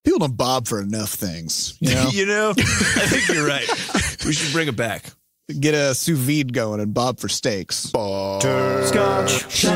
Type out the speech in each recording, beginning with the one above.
People don't bob for enough things, you know? You know, I think you're right. We should bring it back. Get a sous vide going and bob for steaks. Butterscotch.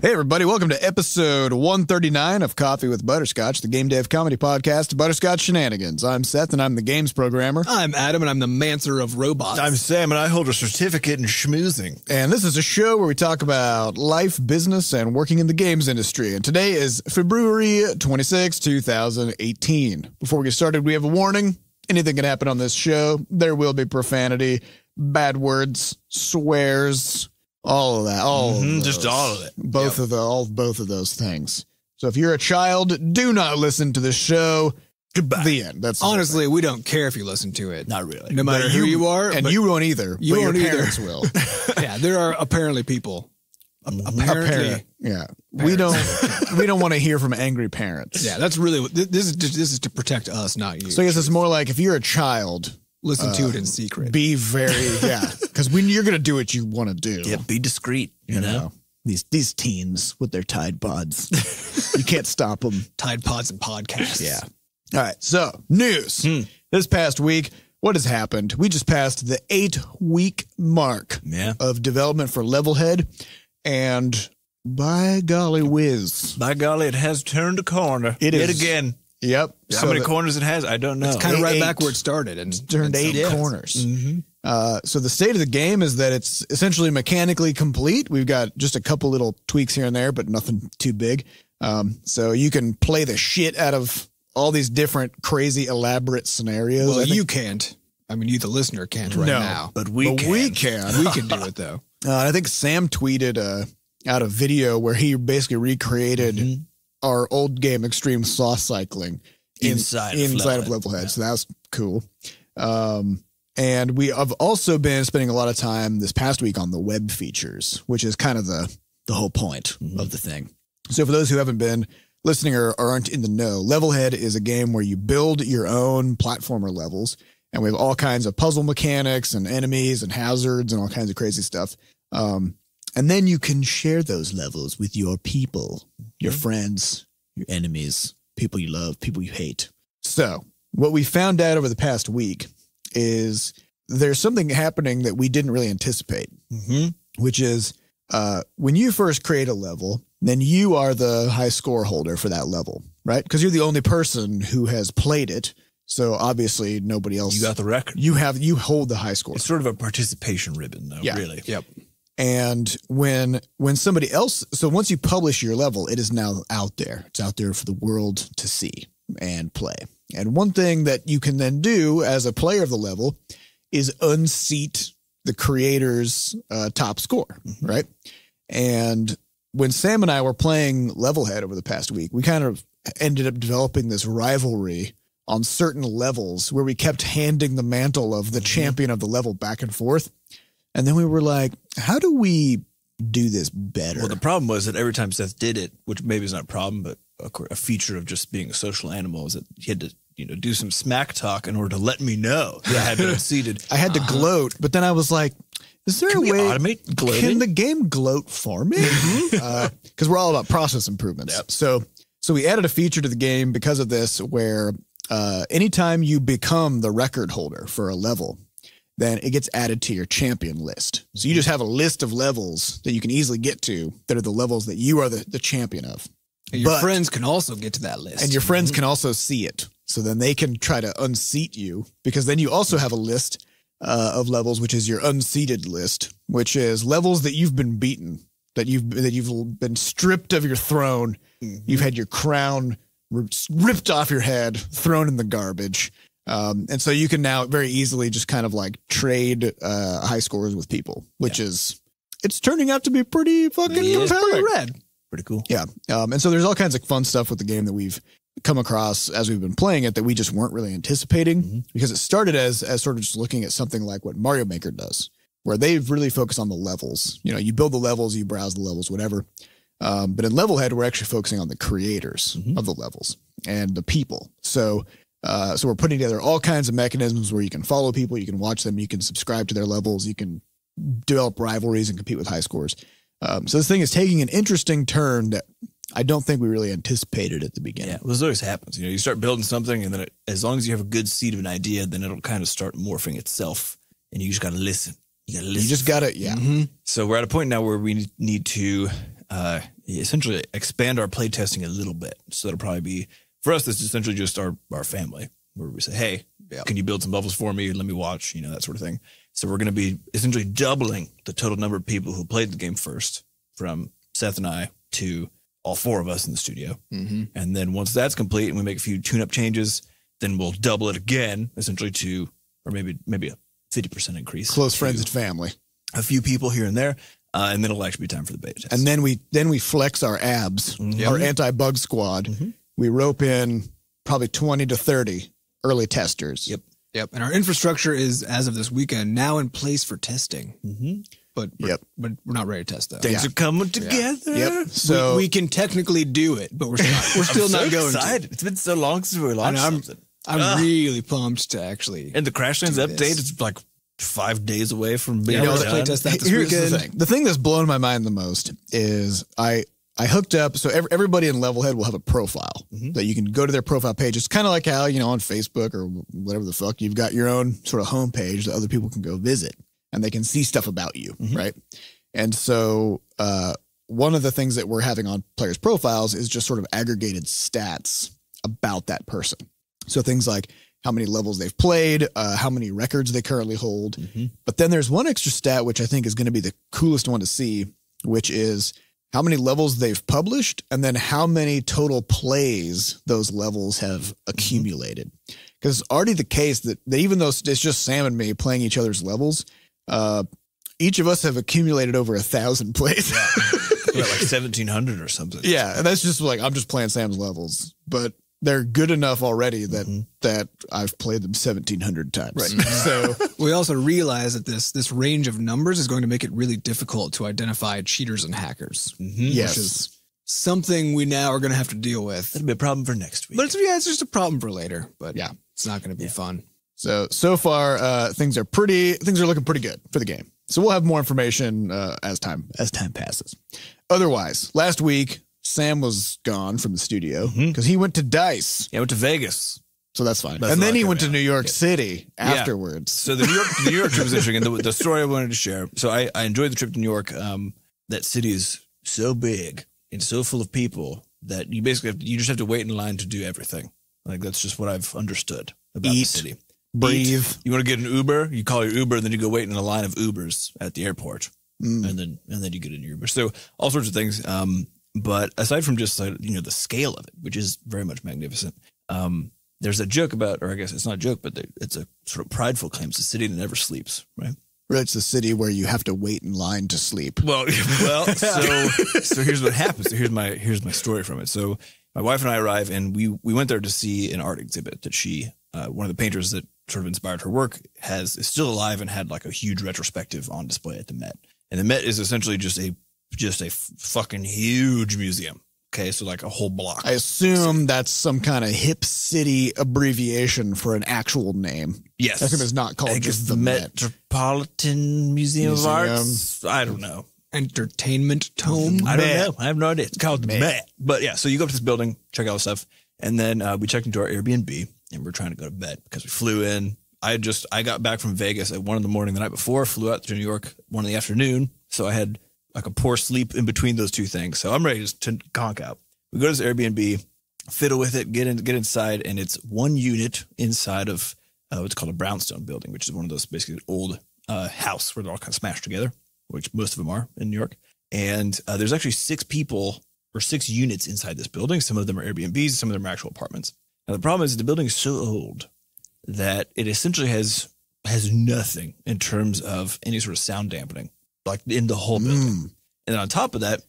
Hey, everybody. Welcome to episode 139 of Coffee with Butterscotch, the game dev comedy podcast, Butterscotch Shenanigans. I'm Seth, and I'm the games programmer. I'm Adam, and I'm the mancer of robots. I'm Sam, and I hold a certificate in schmoozing. And this is a show where we talk about life, business, and working in the games industry. And today is February 26, 2018. Before we get started, we have a warning. Anything can happen on this show. There will be profanity, bad words, swears, all of that. Just all of it. Both of those things. So if you're a child, do not listen to this show. Goodbye. The end. That's Honestly, we don't care if you listen to it. Not really. No matter who you are. And you won't either. You but won't your either. parents will. Yeah, there are apparently people. Apparently. Yeah. We don't want to hear from angry parents. Yeah, that's really what this is to protect us, not you. So I guess it's more like if you're a child, Listen to it in secret. be very, because when you're going to do what you want to do. Yeah, be discreet, you know? These teens with their Tide Pods, you can't stop them. Tide Pods and podcasts. Yeah. All right. So news this past week, what has happened? We just passed the 8-week mark of development for Levelhead, and by golly whiz. By golly, it has turned a corner. It Yet is. again. Yep. How many corners it has, I don't know. It's kind of right Eight. back where it started. And turned and 8 corners. So the state of the game is that it's essentially mechanically complete. We've got just a couple little tweaks here and there, but nothing too big. So you can play the shit out of all these different crazy elaborate scenarios. Well, you can't. I mean, you, the listener, can't right now. But we can. We can. We can do it, though. I think Sam tweeted out a video where he basically recreated our old game, Extreme Sauce Cycling, inside of Levelhead. So that was cool. And we have also been spending a lot of time this past week on the web features, which is kind of the whole point of the thing. So for those who haven't been listening or aren't in the know, Levelhead is a game where you build your own platformer levels, and we have all kinds of puzzle mechanics and enemies and hazards and all kinds of crazy stuff. And then you can share those levels with your people, your friends, your enemies, people you love, people you hate. So what we found out over the past week is there's something happening that we didn't really anticipate, which is when you first create a level, then you are the high score holder for that level, right? Because you're the only person who has played it. So obviously nobody else. You got the record. You hold the high score. It's sort of a participation ribbon, though, really. Yep. And when somebody else, so once you publish your level, it is now out there. It's out there for the world to see and play. And one thing that you can then do as a player of the level is unseat the creator's top score, right? And when Sam and I were playing Levelhead over the past week, we kind of ended up developing this rivalry on certain levels where we kept handing the mantle of the champion of the level back and forth. And then we were like, how do we do this better? Well, the problem was that every time Seth did it, which maybe is not a problem, but a feature of just being a social animal, is that he had to, do some smack talk in order to let me know that I had been unseated. I had to gloat, but then I was like, is there a way automate gloating? Can the game gloat for me? Because we're all about process improvements. Yep. So we added a feature to the game because of this, where anytime you become the record holder for a level, then it gets added to your champion list. So you just have a list of levels that you can easily get to that are the levels that you are the champion of. And your friends can also get to that list. And your friends can also see it. So then they can try to unseat you, because then you also have a list of levels, which is your unseated list, which is levels that you've been beaten, that you've been stripped of your throne. You've had your crown ripped off your head, thrown in the garbage. And so you can now very easily just kind of like trade high scores with people, which is, it's turning out to be pretty fucking compelling. Pretty rad. Pretty cool. Yeah. And so there's all kinds of fun stuff with the game that we've come across as we've been playing it that we just weren't really anticipating, because it started as sort of just looking at something like what Mario Maker does, where they've really focused on the levels. You build the levels, you browse the levels, whatever. But in Levelhead, we're actually focusing on the creators of the levels and the people. So we're putting together all kinds of mechanisms where you can follow people, you can watch them, you can subscribe to their levels, you can develop rivalries and compete with high scores. So this thing is taking an interesting turn that I don't think we really anticipated at the beginning. Yeah, well, this always happens. You start building something, and then as long as you have a good seed of an idea, then it'll kind of start morphing itself, and you just got to listen. You just got to, yeah. Mm-hmm. So we're at a point now where we need to essentially expand our play testing a little bit. So that'll probably be, for us, that's essentially just our family, where we say, hey, can you build some levels for me? Let me watch, that sort of thing. So we're going to be essentially doubling the total number of people who played the game first, from Seth and I to all 4 of us in the studio. Mm-hmm. And then once that's complete and we make a few tune-up changes, then we'll double it again, essentially to, or maybe a 50% increase. Close friends and family. A few people here and there. And then it'll actually be time for the beta test. And then we flex our abs, our anti-bug squad. Mm-hmm. We rope in probably 20 to 30 early testers. Yep. And our infrastructure is, as of this weekend, now in place for testing. Mm-hmm. But we're not ready to test though. Things are coming together. Yep. So we can technically do it, but we're still not going excited. It's been so long since we launched something. I'm really pumped to actually. And the Crashlands update is like 5 days away from being we'll done. play test that this Here's weekend. the thing that's blown my mind the most is I hooked up. So everybody in Levelhead will have a profile that you can go to their profile page. It's kind of like how, on Facebook or whatever the fuck, you've got your own sort of homepage that other people can go visit and they can see stuff about you. Right. And so, one of the things that we're having on players' profiles is just sort of aggregated stats about that person. So things like how many levels they've played, how many records they currently hold. But then there's one extra stat, which I think is going to be the coolest one to see, which is how many levels they've published and then how many total plays those levels have accumulated. Because it's already the case that even though it's just Sam and me playing each other's levels, each of us have accumulated over 1,000 plays. Like 1,700 or something. Yeah. And that's just like, I'm just playing Sam's levels, but they're good enough already that I've played them 1,700 times. Right. So we also realize that this range of numbers is going to make it really difficult to identify cheaters and hackers. yes, Which is something we now are going to have to deal with. That'll be a problem for next week. But it's just a problem for later. But yeah, it's not going to be fun. So far, things are looking pretty good for the game. So we'll have more information as time passes. Otherwise, last week Sam was gone from the studio because he went to DICE. Yeah, I went to Vegas. So that's fine. That's and then he like went to New York Yeah. City afterwards. So the New York trip was interesting. And the story I wanted to share. So I enjoyed the trip to New York. That city is so big and so full of people that you basically you just have to wait in line to do everything. Like that's just what I've understood about the city. Breathe. You want to get an Uber, you call your Uber, and then you go wait in a line of Ubers at the airport, and then you get in your Uber. So all sorts of things. But aside from just the scale of it, which is very much magnificent, there's a joke about, or I guess it's not a joke, but it's a sort of prideful claim. It's a city that never sleeps, right? It's the city where you have to wait in line to sleep. Well, so here's what happens. So here's my story from it. So my wife and I arrive, and we went there to see an art exhibit that she, one of the painters that sort of inspired her work, is still alive and had like a huge retrospective on display at the Met. And the Met is essentially just a fucking huge museum. Okay, so like a whole block. I assume that's some kind of hip city abbreviation for an actual name. Yes. I think it's not called just the Met. Metropolitan Museum of Arts. I don't know. Entertainment Tome. I don't know. I have no idea. It's called the Met. But yeah, so you go up to this building, check out the stuff, and then we checked into our Airbnb, and we're trying to go to bed because we flew in. I got back from Vegas at 1 a.m. the night before, flew out to New York 1 p.m, so I had like a poor sleep in between those two things. So I'm ready to conk out. We go to this Airbnb, fiddle with it, get inside, and it's one unit inside of what's called a brownstone building, which is one of those basically old house where they're all kind of smashed together, which most of them are in New York. And there's actually 6 people or 6 units inside this building. Some of them are Airbnbs, some of them are actual apartments. Now the problem is the building is so old that it essentially has nothing in terms of any sort of sound dampening, like in the whole building. And then on top of that,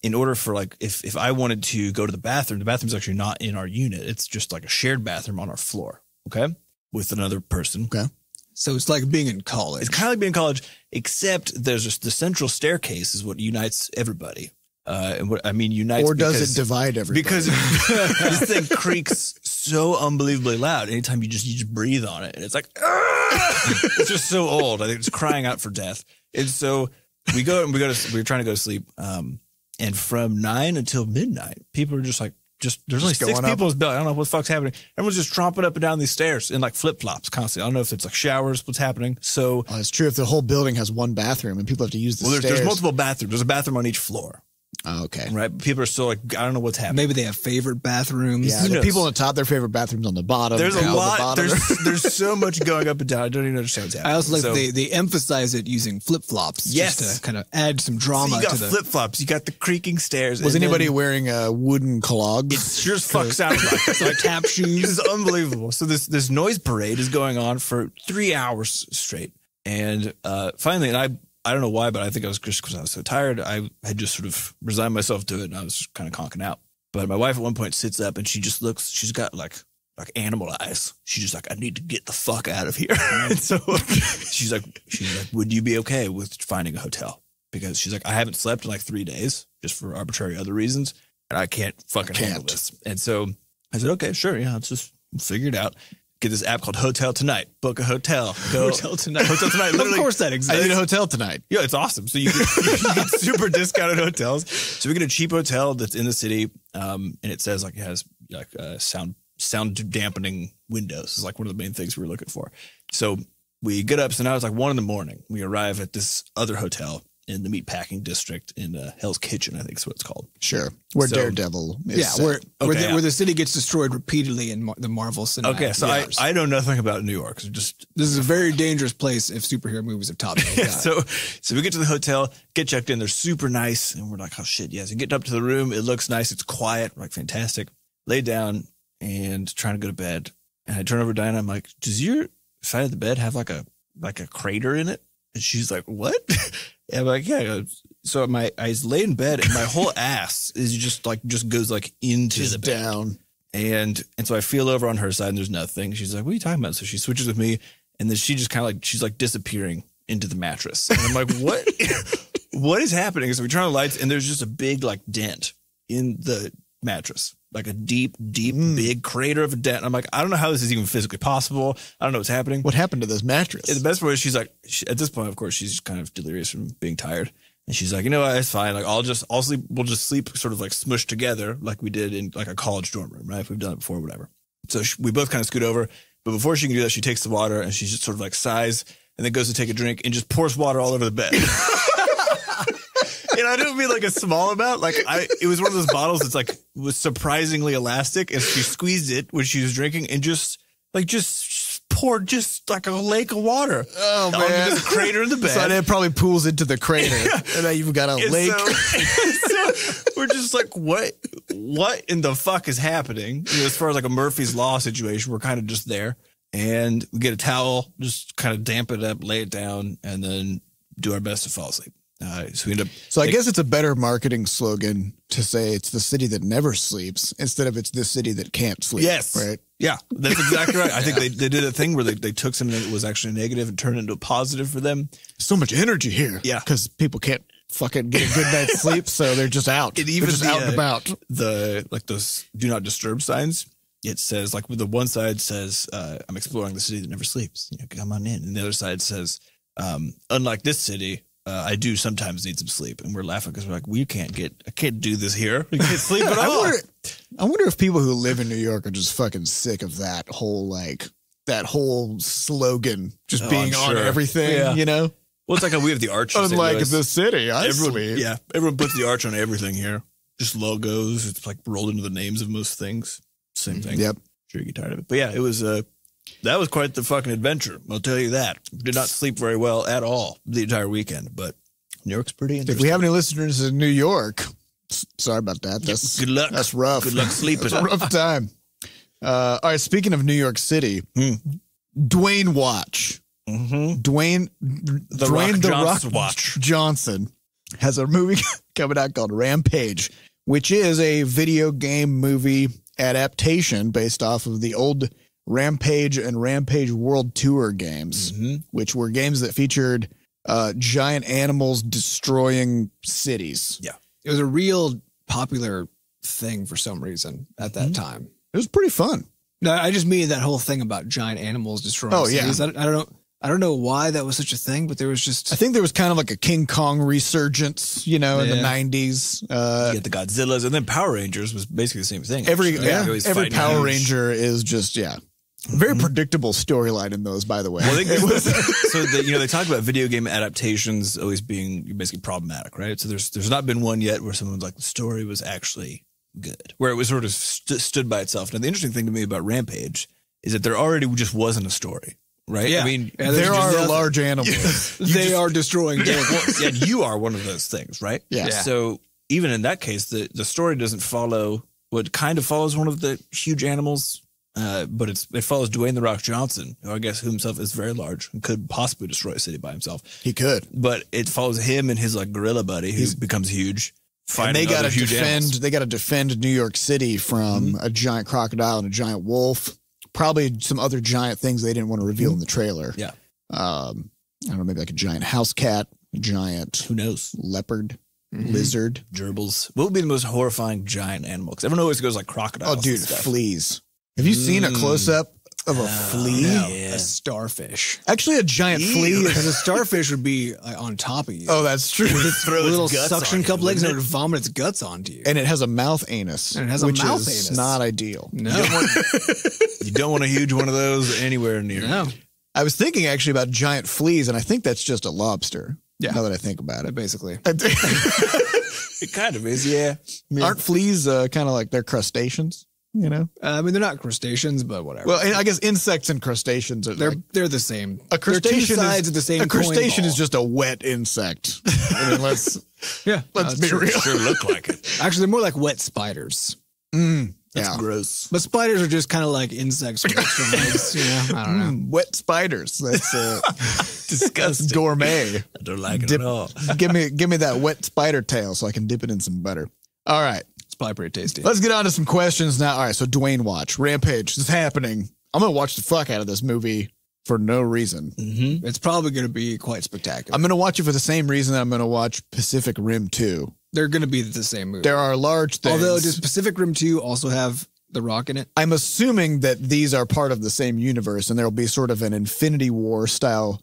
in order for like, if I wanted to go to the bathroom's actually not in our unit. It's just like a shared bathroom on our floor. Okay. With another person. Okay. So it's like being in college. It's kind of like being in college, except there's just the central staircase is what unites everybody. And what I mean unites, or does it divide everybody? Because this thing creaks so unbelievably loud. Anytime you just breathe on it, and it's like, it's just so old. I think it's crying out for death. And so we're trying to go to sleep. And from 9 until midnight, people are just like, there's only 6 going people in this building. I don't know what the fuck's happening. Everyone's just tromping up and down these stairs in like flip flops constantly. I don't know if it's like showers, what's happening. So it's true. If the whole building has one bathroom and people have to use the stairs. There's multiple bathrooms. There's a bathroom on each floor. Oh, okay. Right. But people are still like, I don't know what's happening. Maybe they have favorite bathrooms. Yeah, the people on the top, their favorite bathrooms on the bottom. There's a lot. There's so much going up and down. I don't even understand what's happening. I also like they emphasize it using flip flops. Yes. Just to kind of add some drama you got to the flip flops. You got the creaking stairs. Was anybody wearing wooden clogs? It sure as fuck sounds like it's like tap shoes. It's unbelievable. So this noise parade is going on for 3 hours straight. And finally, and I don't know why, but I think I was just because I was so tired. I had just sort of resigned myself to it, and I was just kind of conking out. But my wife at one point sits up, and she just looks. She's got like animal eyes. She's just like, I need to get the fuck out of here. And so she's like, would you be okay with finding a hotel? Because she's like, I haven't slept in like 3 days, just for arbitrary other reasons, and I can't fucking handle this. And so I said, okay, sure, yeah, let's just figure it out. Get this app called Hotel Tonight. Book a hotel. Go. Hotel Tonight. Hotel Tonight. Literally, of course that exists. I need a hotel tonight. Yeah, it's awesome. So you get super discounted hotels. So we get a cheap hotel that's in the city, and it says like it has like sound dampening windows. It's like one of the main things we were looking for. So we get up. So now it's like 1 a.m. We arrive at this other hotel in the meatpacking district in Hell's Kitchen, I think is what it's called. Sure. Where Daredevil is. Yeah, where the city gets destroyed repeatedly in the Marvel cinematic. Okay, so I know nothing about New York. So this is a very dangerous place if superhero movies have taught me. So we get to the hotel, get checked in. They're super nice, and we're like, oh shit, yes. And get up to the room, it looks nice, it's quiet, we're like fantastic. Lay down and trying to go to bed, and I turn over to Diana. I'm like, does your side of the bed have like a crater in it? And she's like, what? And I'm like, yeah. So I lay in bed, and my whole ass is just goes like into the bed. Down. And so I feel over on her side, and there's nothing. She's like, what are you talking about? So she switches with me, and then she just kind of like, she's like disappearing into the mattress. And I'm like, what? What is happening? So we turn on the lights, and there's just a big like dent in the mattress. Like a deep, big crater of a dent. I'm like, I don't know how this is even physically possible. I don't know what's happening. What happened to this mattress? And the best part is she's like, at this point, of course, she's kind of delirious from being tired. And she's like, you know what? It's fine. Like, I'll sleep. We'll just sleep sort of like smushed together like we did in like a college dorm room, right? If we've done it before, whatever. So we both kind of scoot over. But before she can do that, she takes the water, and she just sort of like sighs and then goes to take a drink and just pours water all over the bed. And I didn't mean like a small amount. Like it was one of those bottles that's like was surprisingly elastic, and she squeezed it when she was drinking and just poured just like a lake of water. Oh man! Onto the crater in the bed. So it probably pools into the crater, and now you've got a lake. So we're just like, what in the fuck is happening? You know, as far as like a Murphy's Law situation, we're kind of just there, and we get a towel, just kind of damp it up, lay it down, and then do our best to fall asleep. So we end up. So I guess it's a better marketing slogan to say it's the city that never sleeps instead of it's the city that can't sleep. Yes. Right. Yeah, that's exactly right. I think they did a thing where they took something that was actually negative and turned it into a positive for them. So much energy here. Yeah. Because people can't fucking get a good night's sleep, so they're just out. It even they're just out and about. Those do not disturb signs. It says like the one side says, I'm exploring the city that never sleeps. You know, come on in. And the other side says, unlike this city, I do sometimes need some sleep. And we're laughing because we're like, I can't do this here. We can't sleep at all. I wonder if people who live in New York are just fucking sick of that whole slogan just being on everything, you know? Well, it's like how we have the arch. Unlike the city, sleep. Yeah, everyone puts the arch on everything here. Just logos. It's like rolled into the names of most things. Same thing. Yep. Sure you get tired of it. But yeah, it was that was quite the fucking adventure. I'll tell you that. Did not sleep very well at all the entire weekend, but New York's pretty interesting. If we have any listeners in New York, sorry about that. That's good luck. That's rough. Good luck sleeping. That's a rough time. All right. Speaking of New York City, Dwayne Watch. Mm-hmm. Dwayne the Rock Watch Johnson has a movie coming out called Rampage, which is a video game movie adaptation based off of the old Rampage and Rampage World Tour games, which were games that featured giant animals destroying cities. Yeah. It was a real popular thing for some reason at that time. It was pretty fun. No, I just mean that whole thing about giant animals destroying cities. Yeah. I don't know. I don't know why that was such a thing, but there was just... I think there was kind of like a King Kong resurgence, in the 90s. You get the Godzillas, and then Power Rangers was basically the same thing. Every Power Ranger is just, very predictable storyline in those, by the way. Well, they talk about video game adaptations always being basically problematic, right? So there's not been one yet where someone's like, the story was actually good, where it was sort of stood by itself. Now, the interesting thing to me about Rampage is that there already just wasn't a story. Right? Yeah. I mean, there are large animals. They are destroying vehicles. And you are one of those things, right? Yeah. So even in that case, the story doesn't follow what kind of follows one of the huge animals, but it follows Dwayne "The Rock" Johnson, who I guess himself is very large and could possibly destroy a city by himself. He could. But it follows him and his like gorilla buddy who becomes huge. And they got to defend New York City from a giant crocodile and a giant wolf. Probably some other giant things they didn't want to reveal in the trailer. Yeah. I don't know, maybe like a giant house cat, a giant who knows, leopard, lizard, gerbils. What would be the most horrifying giant animal? Because everyone always goes like crocodiles. Oh, dude, fleas. Have you seen a close up of a flea? No, a starfish. Actually, a giant flea. Because a starfish would be on top of you. Oh, that's true. With little suction cup legs, and it would vomit its guts onto you. And it has a mouth anus. And it has a which mouth is anus. not ideal. No. You don't want a huge one of those anywhere near. No. I was thinking actually about giant fleas, and I think that's just a lobster. Yeah. Now that I think about it. Basically. It kind of is, yeah. Aren't fleas kind of like they're crustaceans? I mean, they're not crustaceans, but whatever. Well, and I guess insects and crustaceans are they're the same. A crustacean they're two sides of the same. A crustacean coin is just a wet insect. I mean, let's be real. Sure look like it. Actually, they're more like wet spiders. That's gross. But spiders are just kind of like insects with extra legs. I don't know. Wet spiders. That's disgusting. That's gourmet. I don't like it at all. Give me that wet spider tail so I can dip it in some butter. All right. It's probably pretty tasty. Let's get on to some questions now. All right, so Dwayne watch. Rampage. This is happening. I'm going to watch the fuck out of this movie for no reason. Mm-hmm. It's probably going to be quite spectacular. I'm going to watch it for the same reason that I'm going to watch Pacific Rim 2. They're going to be the same movie. There are large things. Although, does Pacific Rim 2 also have The Rock in it? I'm assuming that these are part of the same universe and there will be sort of an Infinity War style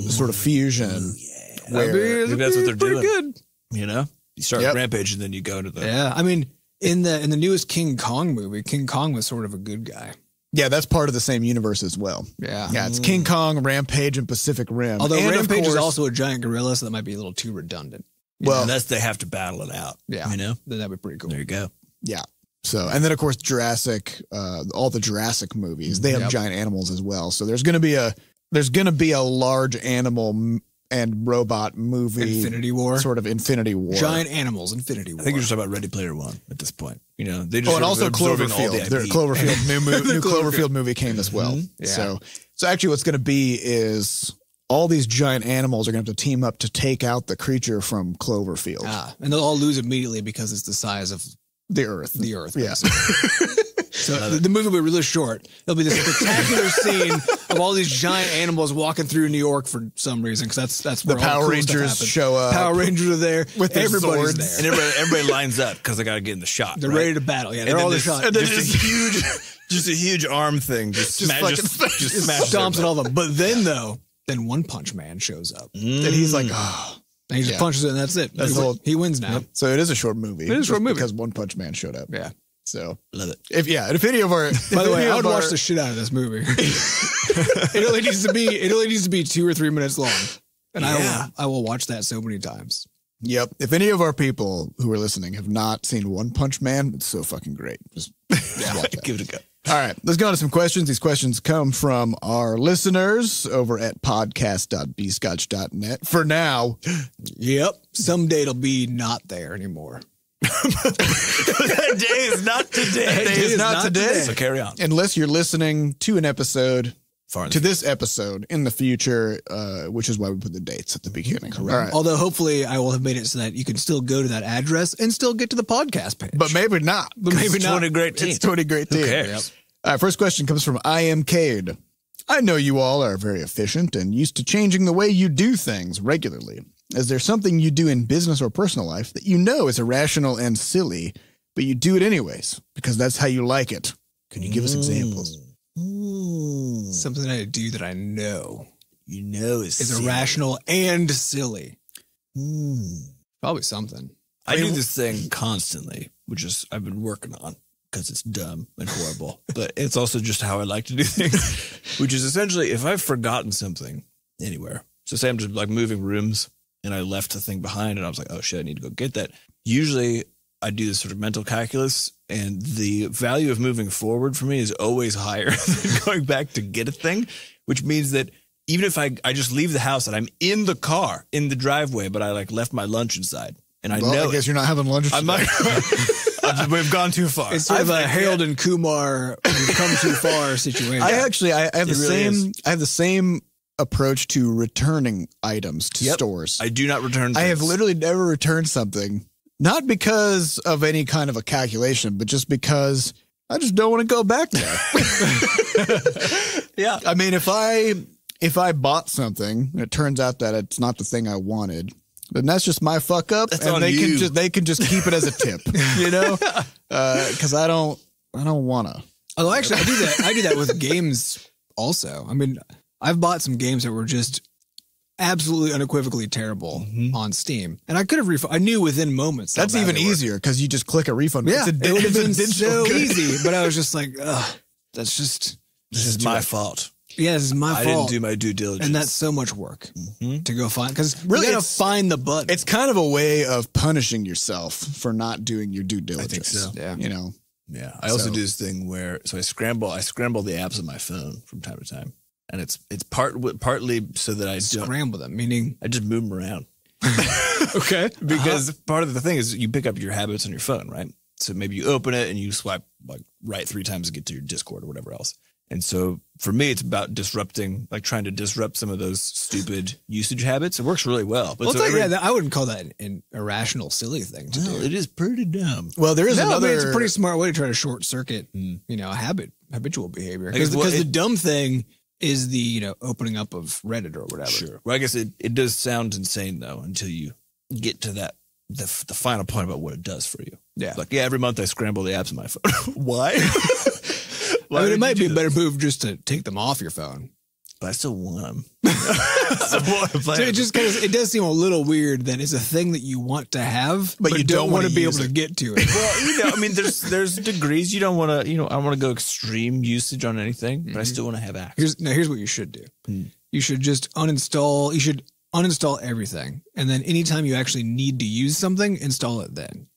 sort of fusion. Ooh, yeah. Where Maybe that's what they're doing. Good. You start Rampage and then you go to the... Yeah, I mean... In the newest King Kong movie, King Kong was sort of a good guy. Yeah, that's part of the same universe as well. Yeah. Yeah, it's King Kong, Rampage, and Pacific Rim. Although and Rampage is course, also a giant gorilla, so that might be a little too redundant. Well, unless they have to battle it out. Yeah. Then that'd be pretty cool. There you go. Yeah. So, and then of course Jurassic, all the Jurassic movies, they have giant animals as well. So there's going to be a large animal and robot movie. Infinity War. Sort of Infinity War. Giant animals, Infinity War. I think you're just talking about Ready Player One at this point. They just and also Cloverfield. Their Cloverfield new Cloverfield movie came as well. Yeah. So actually what's going to be is all these giant animals are going to have to team up to take out the creature from Cloverfield. And they'll all lose immediately because it's the size of the Earth. Yeah. So the movie will be really short. It'll be this spectacular scene of all these giant animals walking through New York for some reason, because that's where the Power Rangers show up. Power Rangers are there with their everybody's swords, there, and everybody lines up because they got to get in the shot. They're ready to battle. Yeah, they're all the shot. And then just a huge arm thing, just stomps at all of them. But then One Punch Man shows up, and he's like, oh. And he just punches it, and that's it. He wins now. Yep. So it is a short movie. It is a short movie because One Punch Man showed up. Yeah. So love it. If any of our, by the way, I would watch the shit out of this movie. It only needs to be 2 or 3 minutes long, and I will watch that so many times. Yep. If any of our people who are listening have not seen One Punch Man, it's so fucking great. Just watch that. Give it a go. All right, let's go on to some questions. These questions come from our listeners over at podcast.bscotch.net. For now. Yep. Someday it'll be not there anymore. That day is not today. That day is not today. So carry on. Unless you're listening to an episode, this episode in the future, which is why we put the dates at the beginning. Correct. All right. Although hopefully I will have made it so that you can still go to that address and still get to the podcast page. But maybe not. It's 20 great team. It's 20 great team. Who cares? Yep. All right, first question comes from imcade. I know you all are very efficient and used to changing the way you do things regularly. Is there something you do in business or personal life that you know is irrational and silly, but you do it anyways because that's how you like it? Can you give us examples? Something I do that I know. you know is irrational and silly. Probably something. I do this thing constantly, which is I've been working on because it's dumb and horrible, but it's also just how I like to do things, which is essentially if I've forgotten something anywhere. So say I'm just like moving rooms and I left the thing behind and I was like, oh shit, I need to go get that. Usually I do this sort of mental calculus and the value of moving forward for me is always higher than going back to get a thing, which means that even if I just leave the house and I'm in the car, in the driveway, but I like left my lunch inside and I know. I guess you're not having lunch. We've gone too far. It's sort of a Harold and Kumar we've come too far situation. I have the same approach to returning items to stores. I do not return things. I have literally never returned something, not because of any kind of a calculation, but just because I just don't want to go back there. Yeah. I mean, if I bought something and it turns out that it's not the thing I wanted, then that's just my fuck up. That's and on they you. can just keep it as a tip, you know? Cause I don't wanna. Although actually I do that with games also. I mean, I've bought some games that were just absolutely unequivocally terrible on Steam. And I could have I knew within moments. That's even easier because you just click a refund. Yeah, it would have been so good. easy. But I was just like, ugh, this is my fault. Yeah, this is my fault. I didn't do my due diligence. And that's so much work to go find. Because really, you gotta find the button. It's kind of a way of punishing yourself for not doing your due diligence. I think so. Yeah. You know? Yeah. I also do this thing where, I scramble the apps on my phone from time to time. And it's partly so that I don't scramble them, meaning I just move them around. Okay. Because part of the thing is you pick up your habits on your phone, right? So maybe you open it and you swipe like right 3 times to get to your Discord or whatever else. And so for me, it's about trying to disrupt some of those stupid usage habits. It works really well. But I wouldn't call that an irrational, silly thing to do. It is pretty dumb. Well, there is another. It's a pretty smart way to try to short circuit, habitual behavior. Because the dumb thing is the, opening up of Reddit or whatever. Sure. Well, I guess it does sound insane though, until you get to that, the final point about what it does for you. Yeah. Like, every month I scramble the apps on my phone. Why? I mean, it might be a better move just to take them off your phone. But I still want them. So it does seem a little weird that it's a thing that you want to have, but you don't want to be able to get to it. Well, I mean, there's degrees. You don't want to, I don't want to go extreme usage on anything, but I still want to have access. Here's what you should do. You should just uninstall. You should uninstall everything, and then anytime you actually need to use something, install it then.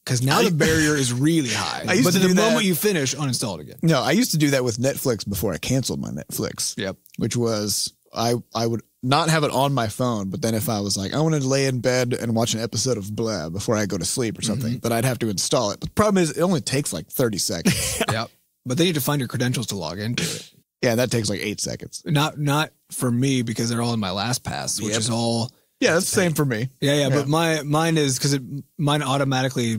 Because now the barrier is really high. But the moment you finish, uninstall it again. No, I used to do that with Netflix before I canceled my Netflix. Yep. Which was I would not have it on my phone, but then if I was like, I want to lay in bed and watch an episode of blah before I go to sleep or something, then I'd have to install it. But the problem is it only takes like 30 seconds. Yep. But they need to find your credentials to log into it. Yeah, that takes like 8 seconds. Not for me because they're all in my LastPass, which is all. Yeah, that's the same for me. Yeah. But mine is because mine automatically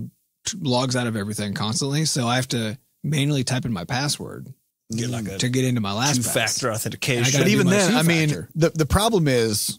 logs out of everything constantly, so I have to manually type in my password to get into my LastPass. Two-factor authentication. But even then, I mean, the problem is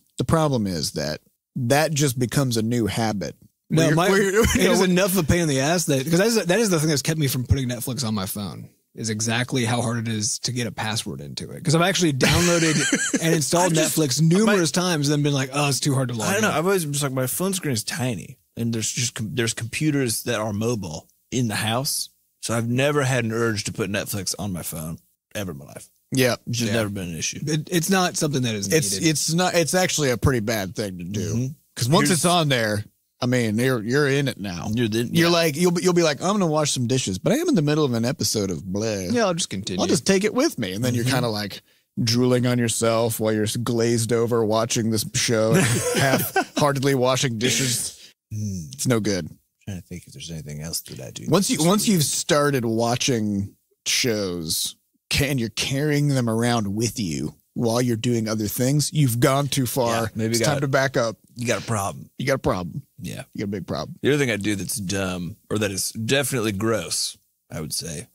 that just becomes a new habit. No, it is enough of a pain in the ass because that is the thing that's kept me from putting Netflix on my phone. Is exactly how hard it is to get a password into it. Because I've actually downloaded and installed Netflix numerous times and then been like, oh, it's too hard to log in. I don't know. I've always just like, my phone screen is tiny and there's computers that are mobile in the house. So I've never had an urge to put Netflix on my phone ever in my life. Yeah. It's just never been an issue. It's not something that is needed. It's actually a pretty bad thing to do. Because once it's on there, I mean, you're in it now. You're like, you'll be like, I'm going to wash some dishes, but I am in the middle of an episode of blah. Yeah, I'll just continue. I'll just take it with me. And then you're kind of like drooling on yourself while you're glazed over watching this show, half-heartedly washing dishes. It's no good. I'm trying to think if there's anything else that I do. Once you've started watching shows and you're carrying them around with you while you're doing other things, you've gone too far. Yeah, maybe it's time to back up. You got a problem. You got a problem. Yeah. You got a big problem. The other thing I do that's dumb, or that is definitely gross, I would say,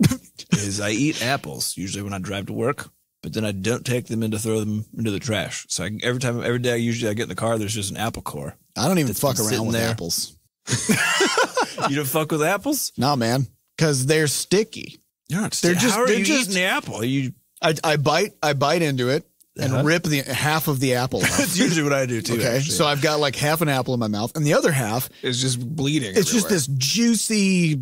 is I eat apples, usually when I drive to work, but then I don't take them in to throw them into the trash. So every day, usually I get in the car, there's just an apple core. I don't even fuck around with apples. You don't fuck with apples? No, man. Because they're sticky. How are you eating the apple? I bite into it. and rip the half of the apple off. That's usually what I do too. Okay, actually. so I've got like half an apple in my mouth, and the other half It's just bleeding. it's just this juicy,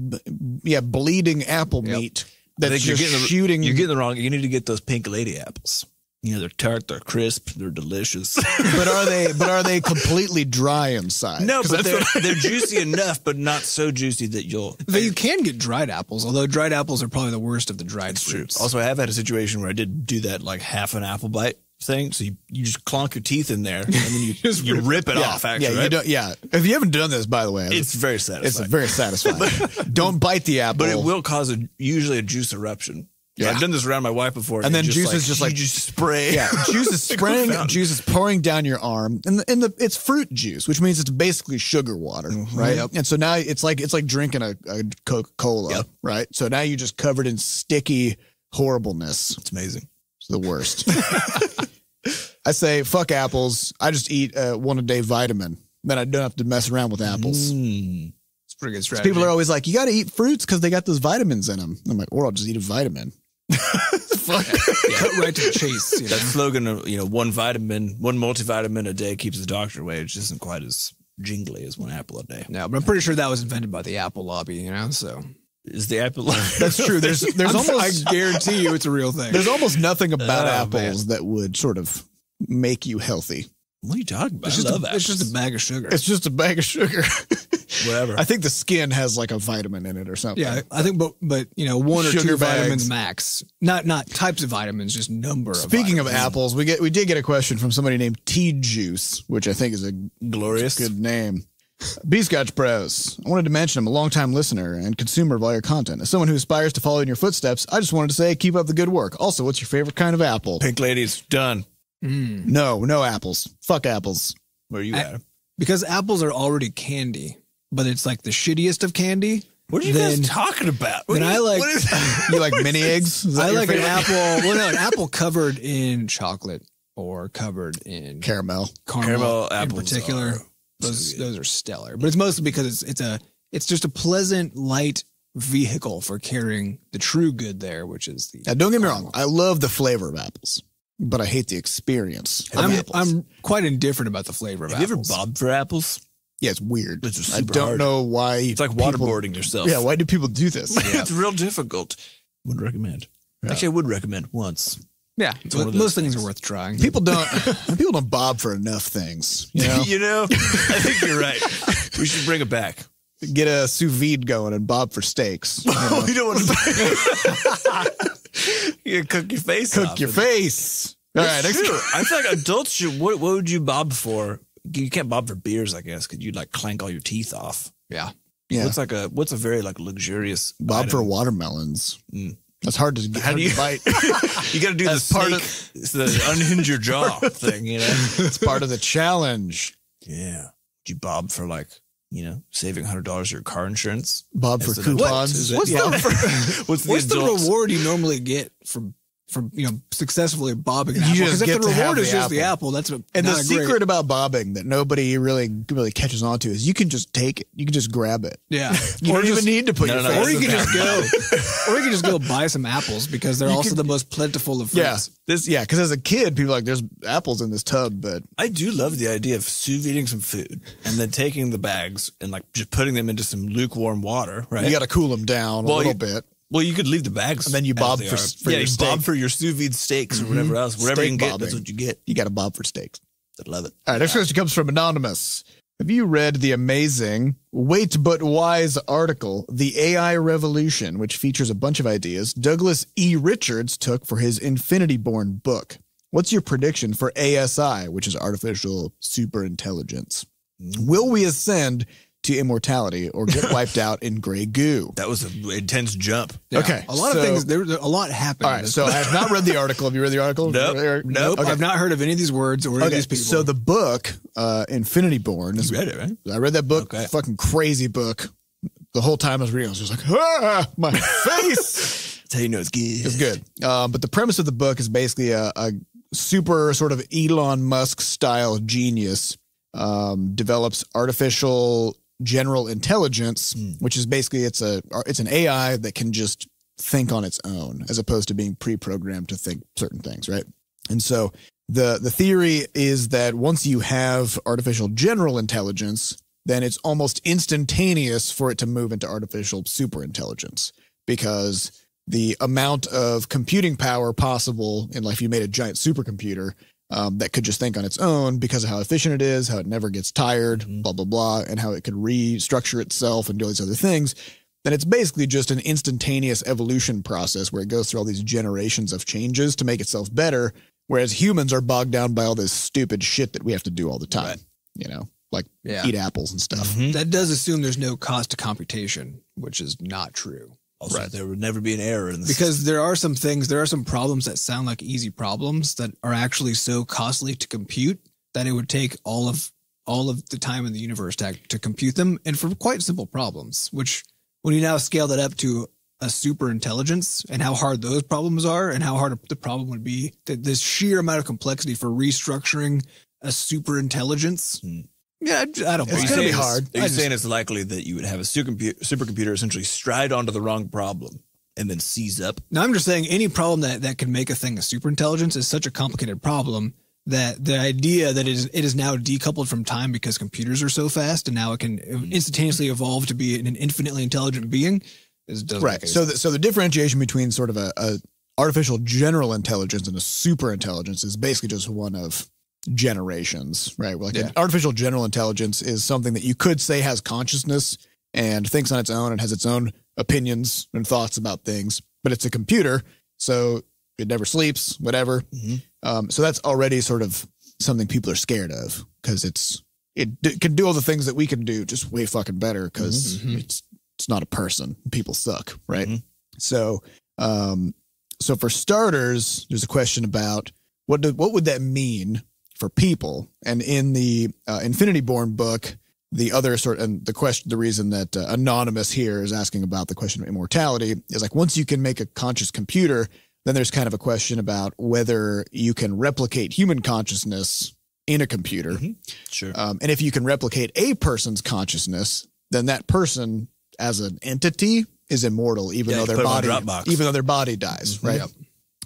bleeding apple meat I that's think you're just getting shooting. You're getting the wrong. You need to get those pink lady apples. You know, they're tart, they're crisp, they're delicious. but are they completely dry inside? No, 'Cause but that's they're juicy enough, but not so juicy that you'll. But you can get dried apples, although dried apples are probably the worst of the dried True. fruits. Also, I have had a situation where I did do that like half an apple bite thing. So you just clonk your teeth in there and then you rip it off. Actually, yeah, right? you don't. Yeah, if you haven't done this, by the way, It's very satisfying. it's very satisfying. Don't bite the apple, but it will cause usually a juice eruption. Yeah. I've done this around my wife before, And then you juice is just like you just spray. Yeah, juice is spraying, fountain. juice is pouring down your arm, and it's fruit juice, which means it's basically sugar water, right? Yep. And so now it's like drinking a Coca-Cola, Yep. right? So now you're just covered in sticky horribleness. It's amazing. It's the worst. I say fuck apples. I just eat one a day vitamin. Then I don't have to mess around with apples. It's a pretty good strategy. People are always like, you got to eat fruits because they got those vitamins in them. I'm like, or I'll just eat a vitamin. Fuck. cut right to the chase. You know? That slogan of, one multivitamin a day keeps the doctor away, which isn't quite as jingly as one apple a day. No, but I'm pretty sure that was invented by the Apple lobby, So Is the apple? That's true. There's almost I guarantee you it's a real thing. there's almost nothing about Oh, apples that would sort of make you healthy. What are you talking about? It's just, it's just a bag of sugar. It's just a bag of sugar. whatever. I think the skin has like a vitamin in it or something. Yeah, I think, but one or Sugar two vitamins bags. max. Not types of vitamins, just number of Speaking of vitamins. apples, we did get a question from somebody named TJuice, which I think is a Glorious. good name. Butterscotch Bros. I wanted to mention I'm a longtime listener and consumer of all your content. As someone who aspires to follow in your footsteps, I just wanted to say keep up the good work. Also, what's your favorite kind of apple? Pink ladies, done. No apples. Fuck apples. Where are you at? Because apples are already candy, but it's like the shittiest of candy. What are you then, guys talking about? Then I like You like mini eggs? Is that I your like an favorite? apple. Well, no, an apple covered in chocolate or covered in Caramel. Caramel in apples particular. are Those are stellar, but it's mostly because it's just a pleasant, light vehicle for carrying the true good there, which is the. Now, don't get me wrong. I love the flavor of apples, but I hate the experience of apples. I'm quite indifferent about the flavor of Have you ever apples. bobbed for apples? Yeah, it's weird. It's just I super don't hard. know why. It's like waterboarding yourself. Yeah, why do people do this? It's real difficult. Wouldn't recommend. Actually, I would recommend once. Yeah, one of most those things are worth trying. People don't bob for enough things. You know? I think you're right. We should bring it back. Get a sous vide going and bob for steaks. You know? You don't want to. You gotta cook your face. Cook off. your face. All right, That's next true. I feel like adults should. What would you bob for? You can't bob for beers, I guess, because you'd like clank all your teeth off. Yeah, Yeah. What's a very like luxurious Bob for item? watermelons. That's hard to How do you bite. You got to do the That's part snake, it's the unhinge your jaw thing, you know? It's part of the challenge. Yeah. Would you bob for like, saving $100 your car insurance? Bob for As an coupons. adult? what's the adults? reward you normally get from successfully bobbing an You apple? just Because if get the to have reward the is just the apple. apple, that's And the not a great- secret about bobbing that nobody really catches on to is you can just take it. You can just grab it. Yeah, You don't even need to put your face. or you that's can the just go, or you can just go buy some apples because they're also the most plentiful of fruits. Yeah. Because as a kid, people are like, there's apples in this tub, but I do love the idea of sous videing some food and then taking the bags and like just putting them into some lukewarm water, right? you got to cool them down a little bit. Well, you could leave the bags. And then you as bob they for are. your you steak. bob for your sous vide steaks or whatever else. Whatever Steak you can get, bobbing. that's what you get. You got to bob for steaks. I love it. All right, next question comes from Anonymous. Have you read the amazing Wait But Wise article, The AI Revolution, which features a bunch of ideas Douglas E. Richards took for his Infinity Born book? What's your prediction for ASI, which is artificial superintelligence? Will we ascend to immortality or get wiped out in Grey Goo? That was an intense jump. Yeah. Okay, a lot of things. There's a lot happened. All right, so I have not read the article. Have you read the article? Nope. Okay. I've not heard of any of these words or any of Okay, these people. so the book, Infinity Born, is You read it, right? I read that book, Okay. fucking crazy book. The whole time I was reading, I was just like, my face. That's how you know it's good. It's good. But the premise of the book is basically a super sort of Elon Musk style genius develops artificial general intelligence, which is basically it's an AI that can just think on its own as opposed to being pre-programmed to think certain things, right? And so The theory is that once you have artificial general intelligence, then it's almost instantaneous for it to move into artificial superintelligence, because the amount of computing power possible in, like, if you made a giant supercomputer that could just think on its own because of how efficient it is, how it never gets tired, blah, blah, blah, and how it could restructure itself and do all these other things, then it's basically just an instantaneous evolution process where it goes through all these generations of changes to make itself better, whereas humans are bogged down by all this stupid shit that we have to do all the time, Right. you know, like eat apples and stuff. That does assume there's no cost to computation, which is not true. Also, there would never be an error in this. Because there are some problems that sound like easy problems that are actually so costly to compute that it would take all of the time in the universe to compute them. And for quite simple problems, which when you now scale that up to a super intelligence and how hard those problems are and how hard the problem would be, that this sheer amount of complexity for restructuring a super intelligence. Yeah, I don't. It's going to be hard. Are you saying it's likely that you would have a supercomputer essentially stride onto the wrong problem and then seize up? No, I'm just saying any problem that can make a thing a superintelligence is such a complicated problem that the idea that it is now decoupled from time because computers are so fast and now it can instantaneously evolve to be an infinitely intelligent being is right. So the differentiation between sort of a artificial general intelligence and a super intelligence is basically just one of generations, right? Like an artificial general intelligence is something that you could say has consciousness and thinks on its own and has its own opinions and thoughts about things, but it's a computer, so it never sleeps, whatever. So that's already sort of something people are scared of because it can do all the things that we can do just way fucking better because it's not a person. People suck, right? So for starters, there's a question about what would that mean for people? And in the Infinity Born book, the reason that Anonymous here is asking about the question of immortality is like, once you can make a conscious computer, then there's kind of a question about whether you can replicate human consciousness in a computer. Sure. And if you can replicate a person's consciousness, then that person as an entity is immortal, even though their body dies, right? Yep.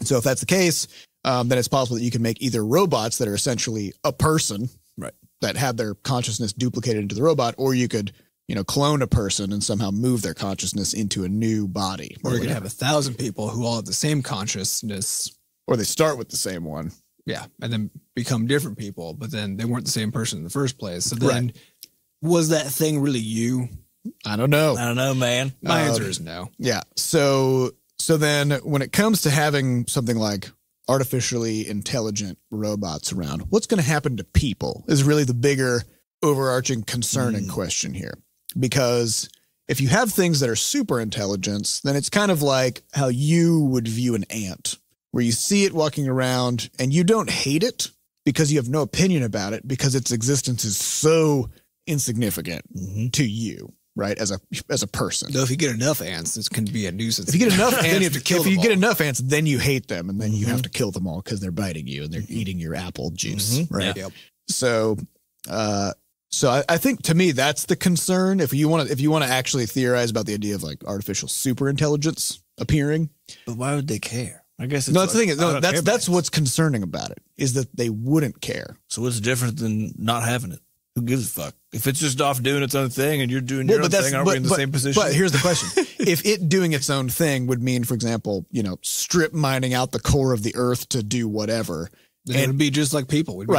So if that's the case, then it's possible that you can make either robots that are essentially a person, right, that have their consciousness duplicated into the robot, or you could, clone a person and somehow move their consciousness into a new body. Or you could have 1,000 people who all have the same consciousness. Or they start with the same one. Yeah, and then become different people, but then they weren't the same person in the first place. So then, was that thing really you? I don't know. I don't know, man. My answer is no. Yeah. So then when it comes to having something like artificially intelligent robots around, what's going to happen to people is really the bigger overarching concerning question here. Because if you have things that are super intelligence, then it's kind of like how you would view an ant, where you see it walking around and you don't hate it because you have no opinion about it because its existence is so insignificant to you. Right, as a person. Though if you get enough ants, this can be a nuisance. If you get enough ants, then you have to kill them all. Get enough ants, then you hate them, and then you have to kill them all because they're biting you and they're eating your apple juice. Right. Yep. So I think to me that's the concern. If you want to actually theorize about the idea of like artificial super intelligence appearing, but why would they care? I guess it's that's the thing. No, that's what's concerning about it is that they wouldn't care. So what's different than not having it? Who gives a fuck? If it's just off doing its own thing and you're doing your own thing, aren't we in the same position? But here's the question. If it doing its own thing would mean, for example, strip mining out the core of the earth to do whatever. Then it would be just like people. We'd be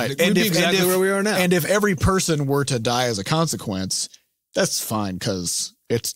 exactly where we are now. And if every person were to die as a consequence, that's fine because it's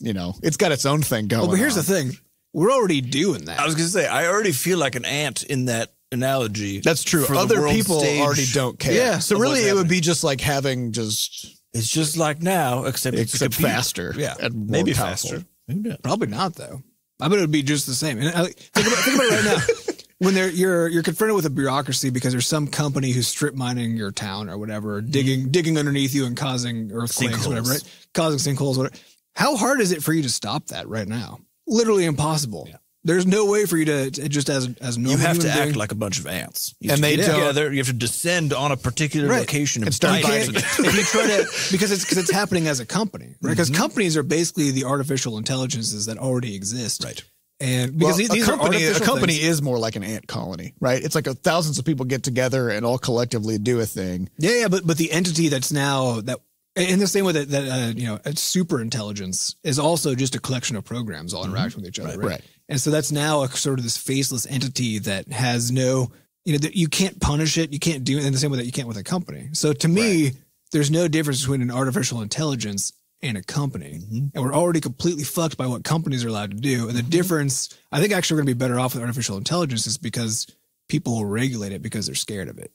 got its own thing going on. But here's the thing. We're already doing that. I was going to say, I already feel like an ant in that analogy. That's true. Other people already don't care. Yeah. So really it would be just like having just... It's just like now, except faster. Yeah. And maybe powerful. faster. Probably not, though. I bet it would be just the same. And think about it right now. When you're confronted with a bureaucracy because there's some company who's strip mining your town or whatever, digging underneath you and causing earthquakes, whatever, right? Causing sinkholes, whatever. How hard is it for you to stop that right now? Literally impossible. Yeah. There's no way for you to just as normal. You have to act like a bunch of ants. And they together. You have to descend on a particular location and start biting. If you try to, because it's happening as a company, right? Because companies are basically the artificial intelligences that already exist. Right. And because Well, these a are company artificial things. is more like an ant colony, right? It's like thousands of people get together and all collectively do a thing. Yeah, but the entity that's now that in the same way that a super intelligence is also just a collection of programs all interacting with each other, right? And so that's now a sort of this faceless entity that has no, that you can't punish it, you can't do it in the same way that you can't with a company. So to me, there's no difference between an artificial intelligence and a company, and we're already completely fucked by what companies are allowed to do. And the difference, I think, actually, we're going to be better off with artificial intelligence is because people will regulate it because they're scared of it.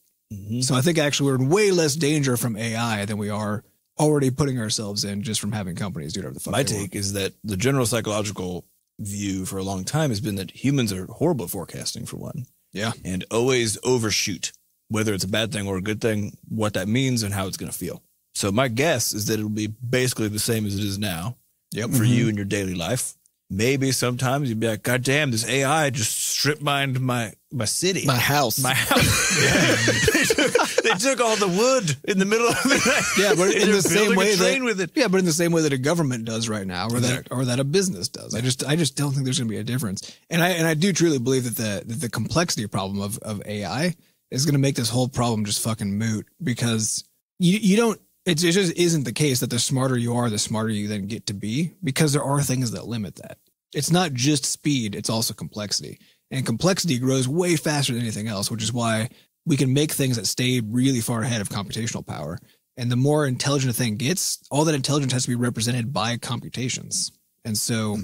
So I think actually we're in way less danger from AI than we are already putting ourselves in just from having companies do whatever the fuck. My take is that the general psychological view for a long time has been that humans are horrible at forecasting, for one. Yeah. And always overshoot, whether it's a bad thing or a good thing, what that means and how it's going to feel. So my guess is that it'll be basically the same as it is now for you in your daily life. Maybe sometimes you'd be like, God damn, this AI just strip mined my city. My house. They took all the wood in the middle of the night. Yeah, but in the same way that but in the same way that a government does right now, or that a business does. I just don't think there's going to be a difference. And I do truly believe that the complexity problem of AI is going to make this whole problem just fucking moot, because you don't. It just isn't the case that the smarter you are, the smarter you then get to be, because there are things that limit that. It's not just speed, it's also complexity. And complexity grows way faster than anything else, which is why we can make things that stay really far ahead of computational power. And the more intelligent a thing gets, all that intelligence has to be represented by computations. And so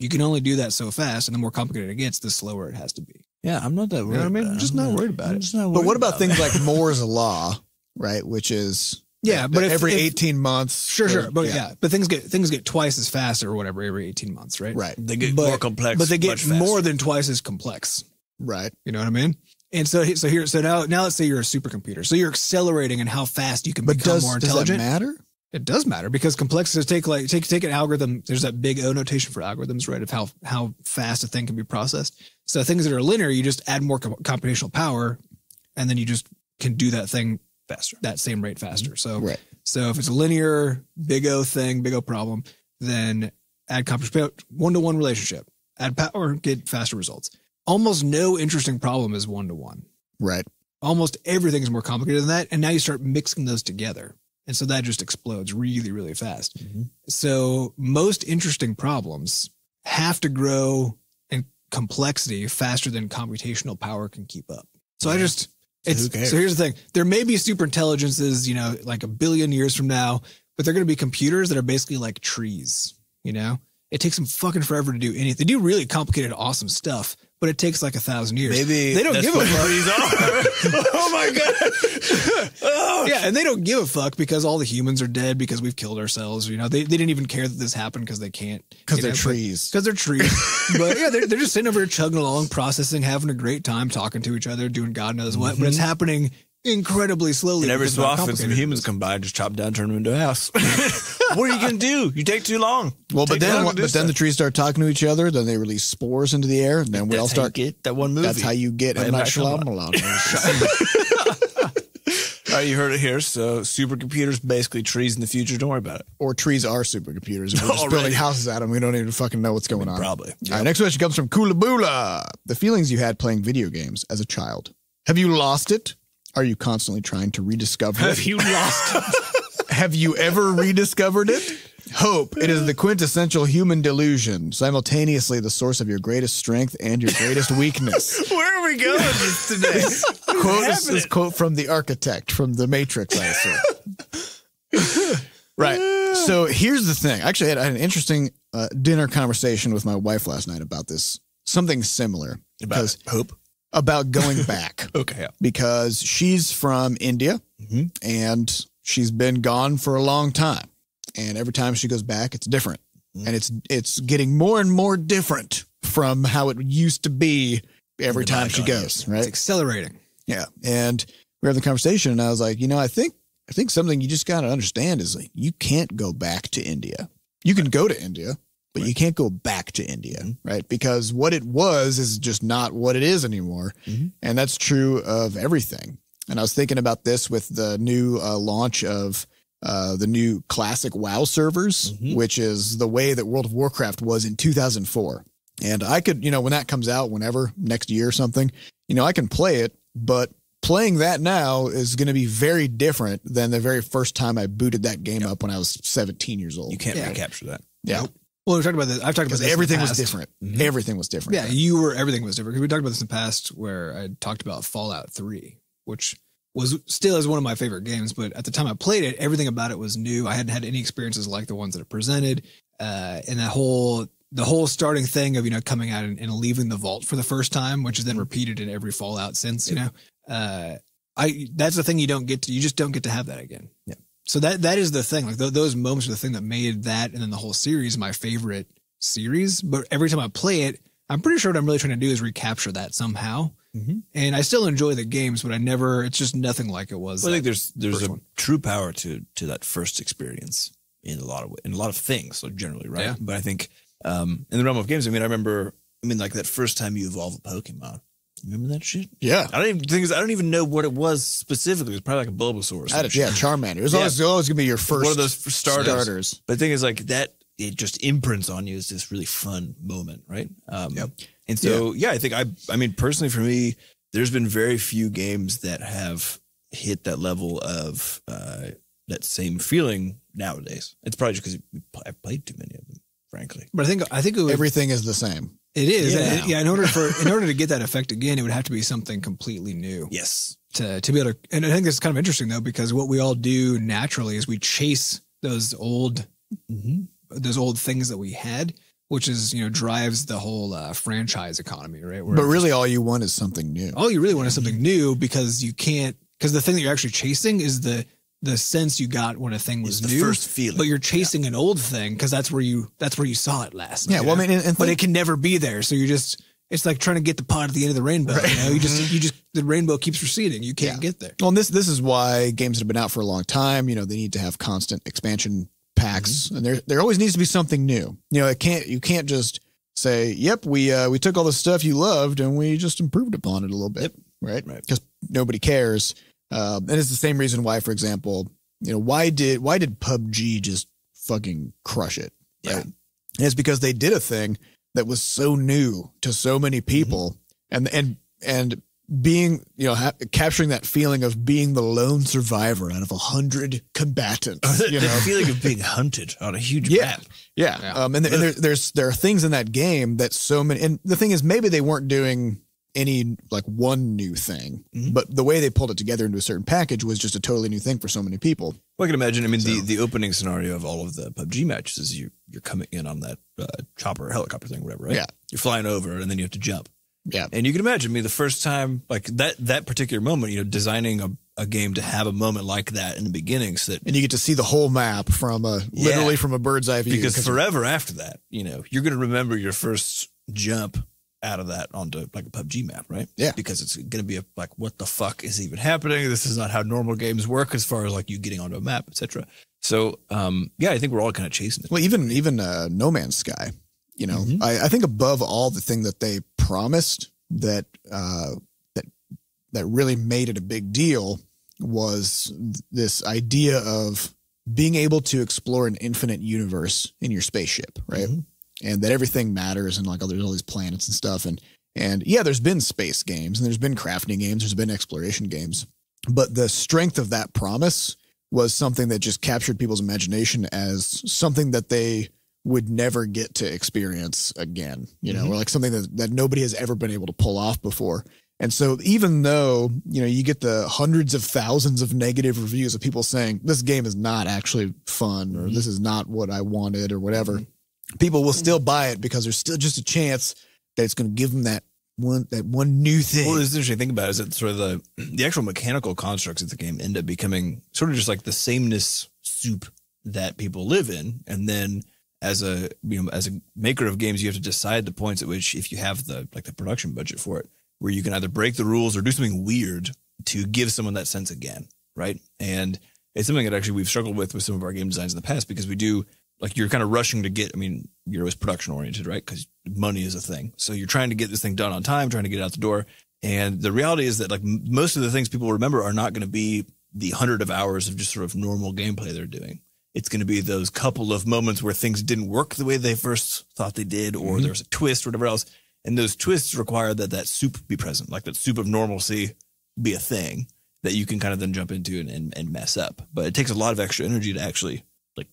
you can only do that so fast, and the more complicated it gets, the slower it has to be. Yeah, I'm not that worried. You know what I mean? I'm just not worried about it. But what about things like Moore's law, right? Which is but every 18 months. Sure. But but things get twice as fast or whatever every 18 months, right? Right. They get more complex, but they get more than twice as complex. Right. You know what I mean? And so now let's say you're a supercomputer. So you're accelerating in how fast you can become more intelligent. Does that matter? It does matter, because complexities take an algorithm. There's that big O notation for algorithms, right? Of how fast a thing can be processed. So things that are linear, you just add more computational power, and then you just can do that thing faster, that same rate faster. So if it's a linear big O thing, big O problem, then add computational, one-to-one relationship, add power, get faster results. Almost no interesting problem is one-to-one. Right. Almost everything is more complicated than that. And now you start mixing those together. And so that just explodes really, really fast. So most interesting problems have to grow in complexity faster than computational power can keep up. So so here's the thing. There may be super intelligences, like 1 billion years from now, but they're going to be computers that are basically like trees, It takes them fucking forever to do anything. They do really complicated, awesome stuff, but it takes like 1,000 years. Maybe they don't give a fuck. Trees are. Oh my God. Oh. Yeah, and they don't give a fuck because all the humans are dead because we've killed ourselves. They didn't even care that this happened because they can't. Because they're trees. Because they're trees. But yeah, they're just sitting over here chugging along, processing, having a great time, talking to each other, doing God knows what. But it's happening incredibly slowly. And every so often, some humans come by, just chop down, turn them into a house. What are you going to do? You take too long. Well, but then the trees start talking to each other. Then they release spores into the air. And then we all start get that one movie. That's how you get M. Night Shyamalan. All right, you heard it here. So supercomputers, basically trees in the future. Don't worry about it. Or trees are supercomputers. We're just building houses out of them. We don't even fucking know what's going on. Probably. All right, next question comes from coolaboola. The feelings you had playing video games as a child. Have you lost it? Are you constantly trying to rediscover it? Have you lost it? Have you ever rediscovered it? Hope. It is the quintessential human delusion, simultaneously the source of your greatest strength and your greatest weakness. Where are we going today? This is quote from the architect from The Matrix, I assume. Right. So here's the thing. Actually, I had an interesting dinner conversation with my wife last night about this. Something similar. About hope? About going back. Okay. Yeah. Because she's from India and she's been gone for a long time. And every time she goes back, it's different. And it's getting more and more different from how it used to be every time she goes, right? It's accelerating. Yeah. And we were having the conversation and I was like, I think something you just got to understand is like, you can't go back to India. You can go to India, but you can't go back to India, right? Because what it was is just not what it is anymore. And that's true of everything. And I was thinking about this with the new launch of the new classic WoW servers, which is the way that World of Warcraft was in 2004. And I could, when that comes out, whenever, next year or something, I can play it, but playing that now is going to be very different than the very first time I booted that game up when I was 17 years old. You can't recapture that. Yeah. Well, we talked about this. I've talked about this. Everything was different. Mm-hmm. Everything was different. Yeah, everything was different. Because we talked about this in the past where I talked about Fallout 3, which was still is one of my favorite games. But at the time I played it, everything about it was new. I hadn't had any experiences like the ones that it presented. And the whole starting thing of, coming out and leaving the vault for the first time, which is then repeated in every Fallout since, that's the thing you just don't get to have that again. Yeah. So that is the thing. Like those moments are the thing that made that and then the whole series my favorite series. But every time I play it, I'm pretty sure what I'm really trying to do is recapture that somehow. Mm-hmm. And I still enjoy the games, but it's just nothing like it was. Well, I think there's a true power to that first experience in a lot of things, so generally, right? Yeah. But I think in the realm of games, I remember like that first time you evolve a Pokemon. Remember that shit? Yeah. I don't even know what it was specifically. It was probably like a Bulbasaur or something. Yeah, Charmander. It was always going to be your first one of those starters. But the thing is, like, that it just imprints on you as this really fun moment, right? Yep. And so, I think I mean, personally for me, there's been very few games that have hit that level of that same feeling nowadays. It's probably just because I've played too many of them, frankly. But I think everything is the same. It is. In order to get that effect again, it would have to be something completely new. Yes. To be able to, and I think this is kind of interesting though, because what we all do naturally is we chase those old things that we had, which is, drives the whole franchise economy, right? But really all you want is something new. All you really want is something new because the thing that you're actually chasing is the sense you got when a thing was new, first feeling. But you're chasing an old thing because that's where you saw it last. Yeah, well, but it can never be there. So it's like trying to get the pot at the end of the rainbow. Right. The rainbow keeps receding. You can't get there. Well, and this is why games that have been out for a long time, they need to have constant expansion packs, and there always needs to be something new. You can't just say, "Yep, we took all the stuff you loved and we just improved upon it a little bit," right? Because nobody cares. And it's the same reason why, for example, why did PUBG just fucking crush it? Right? Yeah. And it's because they did a thing that was so new to so many people, and being, capturing that feeling of being the lone survivor out of 100 combatants, the feeling of being hunted on a huge map. Yeah. And there are things in that game that so many, and the thing is, maybe they weren't doing any like one new thing, but the way they pulled it together into a certain package was just a totally new thing for so many people. Well, I can imagine. The opening scenario of all of the PUBG matches is you're coming in on that chopper or helicopter thing, whatever, right? Yeah. You're flying over and then you have to jump. Yeah. And you can imagine the first time, like that particular moment, designing a game to have a moment like that in the beginning, and you get to see the whole map from literally from a bird's eye view. Because forever after that, you're going to remember your first jump out of that onto like a PUBG map, right? Yeah. Because it's going to be like, what the fuck is even happening? This is not how normal games work as far as like you getting onto a map, etc. So, I think we're all kind of chasing it. Well, even No Man's Sky, I think above all, the thing that they promised that really made it a big deal was this idea of being able to explore an infinite universe in your spaceship, right? And that everything matters, and like there's all these planets and stuff. And there's been space games, and there's been crafting games, there's been exploration games, but the strength of that promise was something that just captured people's imagination as something that they would never get to experience again, or like something that nobody has ever been able to pull off before. And so even though, you get the hundreds of thousands of negative reviews of people saying this game is not actually fun, or this is not what I wanted, or whatever, people will still buy it because there's still just a chance that it's going to give them that one new thing. Well, it's interesting to think about is that sort of the actual mechanical constructs of the game end up becoming sort of just like the sameness soup that people live in. And then as a maker of games, you have to decide the points at which, if you have the production budget for it, where you can either break the rules or do something weird to give someone that sense again. Right. And it's something that actually we've struggled with some of our game designs in the past, because we do, like, you're kind of rushing to get, you're always production oriented, right? Because money is a thing. So you're trying to get this thing done on time, trying to get it out the door. And the reality is that, like, most of the things people remember are not going to be the 100 of hours of just sort of normal gameplay they're doing. It's going to be those couple of moments where things didn't work the way they first thought they did, or there was a twist or whatever else. And those twists require that soup be present, like that soup of normalcy be a thing that you can kind of then jump into and mess up. But it takes a lot of extra energy to actually like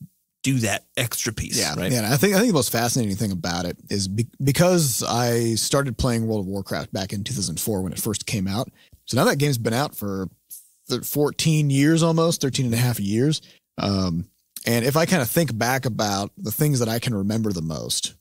do that extra piece. Yeah. Right. Yeah. And I think the most fascinating thing about it is because I started playing World of Warcraft back in 2004 when it first came out. So now that game's been out for 14 years, almost 13 and a half years. And if I kind of think back about the things that I can remember the most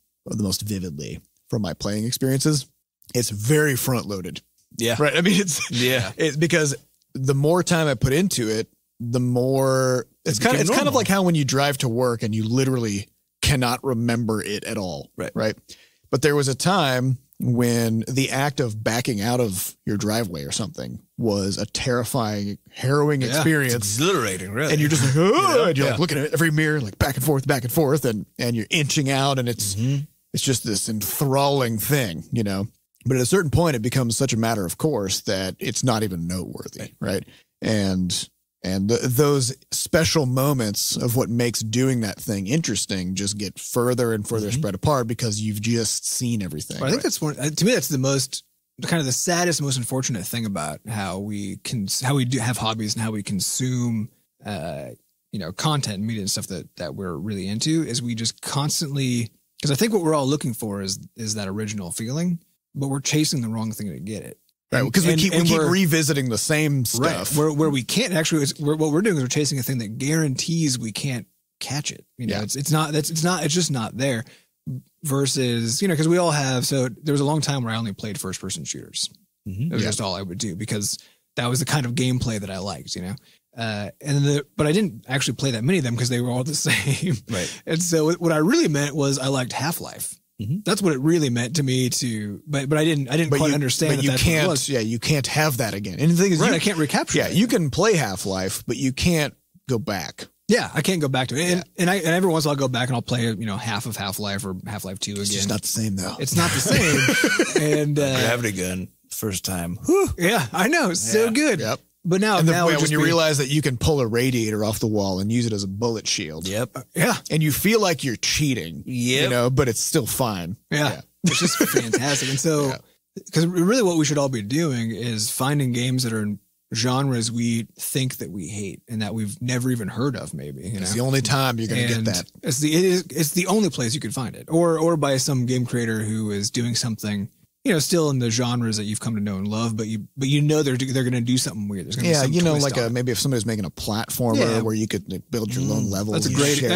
vividly from my playing experiences, it's very front loaded. Yeah. Right. I mean, it's because the more time I put into it, the more it's kind of like how when you drive to work and you literally cannot remember it at all. Right. Right. But there was a time when the act of backing out of your driveway or something was a terrifying, harrowing experience. It's exhilarating, really. And you're just like, oh, and you're like looking at every mirror, like back and forth, and you're inching out, and it's just this enthralling thing, you know. But at a certain point, it becomes such a matter of course that it's not even noteworthy, right? And those special moments of what makes doing that thing interesting just get further and further spread apart because you've just seen everything. Well, I think that's one. To me, that's the saddest, most unfortunate thing about how we do have hobbies and how we consume, content and media and stuff that we're really into is we just constantly, because I think what we're all looking for is that original feeling, but we're chasing the wrong thing to get it. Right, because we keep revisiting the same stuff. Right, where we can't actually. What we're doing is we're chasing a thing that guarantees we can't catch it. You know, it's just not there. Versus, because we all have. So there was a long time where I only played first person shooters. It was just all I would do because that was the kind of gameplay that I liked. But I didn't actually play that many of them because they were all the same. Right. And so what I really meant was I liked Half-Life. That's what it really meant to me but I didn't quite understand. But you can't, you can't have that again. And the thing is, I can't recapture. Yeah, you can play Half-Life, but you can't go back. Yeah, I can't go back to it. And every once in a while I'll go back and I'll play, half of Half-Life or Half-Life 2 again. It's just not the same though. It's not the same. And gravity gun first time. Whew. Yeah, I know. It's so good. Yep. But now when you realize that you can pull a radiator off the wall and use it as a bullet shield. Yep. Yeah. And you feel like you're cheating. Yep. But it's still fine. Yeah. It's just fantastic. And so, because really what we should all be doing is finding games that are in genres we think that we hate and that we've never even heard of, maybe. It's the only time you're going to get that. It's the only place you could find it. Or by some game creator who is doing something, still in the genres that you've come to know and love, but you know they're going to do something weird. There's going to be some twist maybe if somebody's making a platformer where you could build your own level. That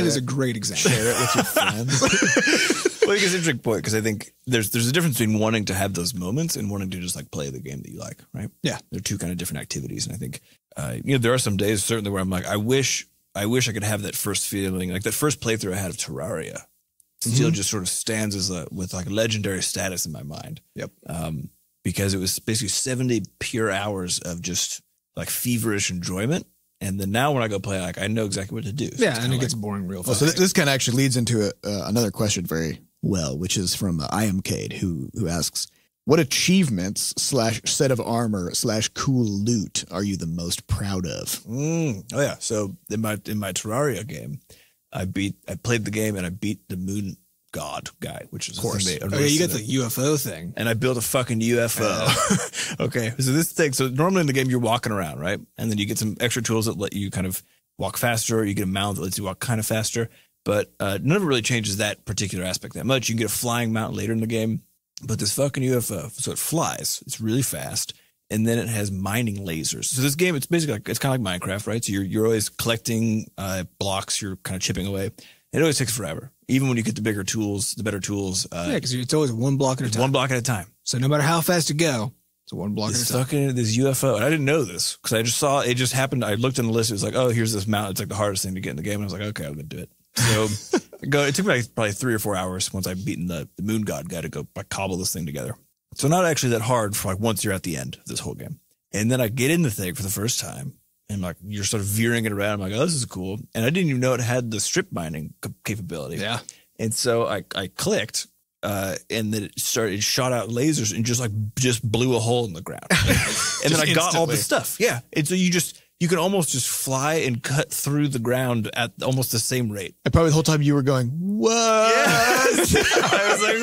is a great example. Share it with your friends. Well, it's an interesting point because I think there's a difference between wanting to have those moments and wanting to just like play the game that you like, right? Yeah, they're two kind of different activities, and I think there are some days certainly where I'm like, I wish I could have that first feeling, like that first playthrough I had of Terraria. Still just sort of stands as with like legendary status in my mind. Yep. Because it was basically 70 pure hours of just like feverish enjoyment. And then now when I go play, like I know exactly what to do. So and it gets boring real fast. So this kind of actually leads into another question very well, which is from imcade, who asks, what achievements / set of armor / cool loot are you the most proud of? Oh yeah. So in my Terraria game, I played the game and I beat the moon god guy, which is of course. You got the UFO thing, and I built a fucking UFO. Okay, so this thing. So normally in the game you're walking around, right, and then you get some extra tools that let you kind of walk faster. Or you get a mount that lets you walk kind of faster, but none of it really changes that particular aspect that much. You can get a flying mount later in the game, but this fucking UFO, so it flies. It's really fast. And then it has mining lasers. So this game, it's basically it's kind of like Minecraft, right? So you're always collecting blocks. You're kind of chipping away. It always takes forever, even when you get the bigger tools, the better tools. Because it's always one block at a time. One block at a time. So no matter how fast you go, it's one block at a time. Fucking this UFO, and I didn't know this because I just saw it. Just happened. I looked in the list. It was like, oh, here's this mount. It's like the hardest thing to get in the game. And I was like, okay, I'm gonna do it. So it took me like probably 3 or 4 hours once I'd beaten the moon god guy to go like cobble this thing together. So not actually that hard for like once you're at the end of this whole game. And then I get in the thing for the first time and like you're sort of veering it around. I'm like, oh, this is cool. And I didn't even know it had the strip mining capability. Yeah. And so I clicked and then it shot out lasers and just blew a hole in the ground. And then I got all the stuff. Yeah. And so you you can almost just fly and cut through the ground at almost the same rate. And probably the whole time you were going, what? Yes! I was like,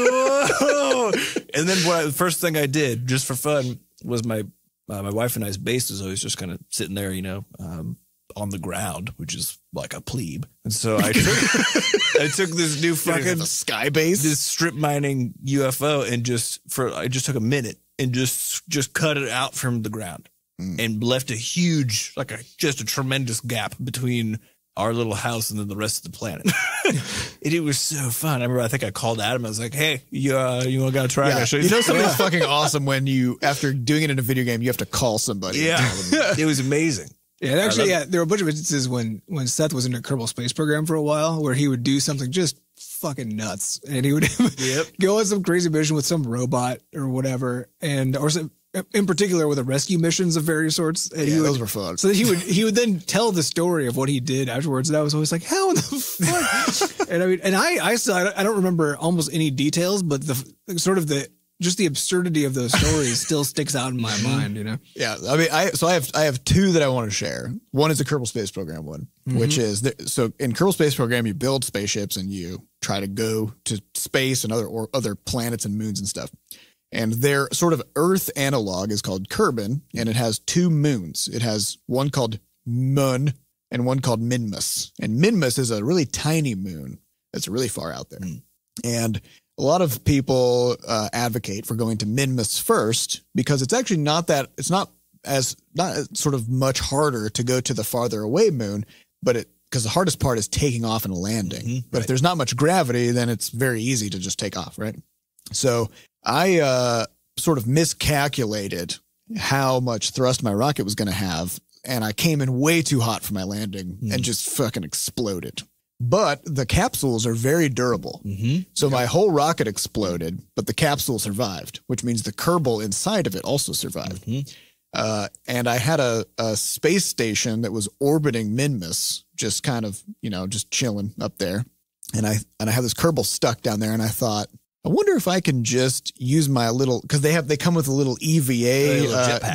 whoa. And then the first thing I did, just for fun, was my wife and I's base was always just kind of sitting there, on the ground, which is like a plebe. And so I took this new fucking sky base, this strip mining UFO, and I just took a minute and just cut it out from the ground and left a huge, just a tremendous gap between our little house and then the rest of the planet. And it was so fun. I think I called Adam. I was like, hey, you want to go try it? Yeah. I'll show You know something's fucking awesome when you, after doing it in a video game, you have to call somebody. Yeah. It was amazing. Yeah, actually, there were a bunch of instances when Seth was in a Kerbal Space Program for a while where he would do something just fucking nuts, and he would go on some crazy mission with some robot or whatever, or some, in particular with the rescue missions of various sorts. And those were fun. So he would then tell the story of what he did afterwards, and I was always like, how in the fuck? And I don't remember almost any details, but just the absurdity of those stories still sticks out in my mind, Yeah. I mean, I have two that I want to share. One is the Kerbal Space Program one, which is, so in Kerbal Space Program, you build spaceships and you try to go to space and other planets and moons and stuff. And their sort of Earth analog is called Kerbin, and it has two moons. It has one called Mun and one called Minmus. And Minmus is a really tiny moon that's really far out there. And a lot of people advocate for going to Minmus first because it's actually not sort of much harder to go to the farther away moon, because the hardest part is taking off and landing. But if there's not much gravity, then it's very easy to just take off, right? So I sort of miscalculated how much thrust my rocket was going to have, and I came in way too hot for my landing and just fucking exploded. But the capsules are very durable. So my whole rocket exploded, but the capsule survived, which means the Kerbal inside of it also survived. And I had a space station that was orbiting Minmus, just kind of, just chilling up there. And I have this Kerbal stuck down there, and I thought, I wonder if I can just use my little, because they come with a little EVA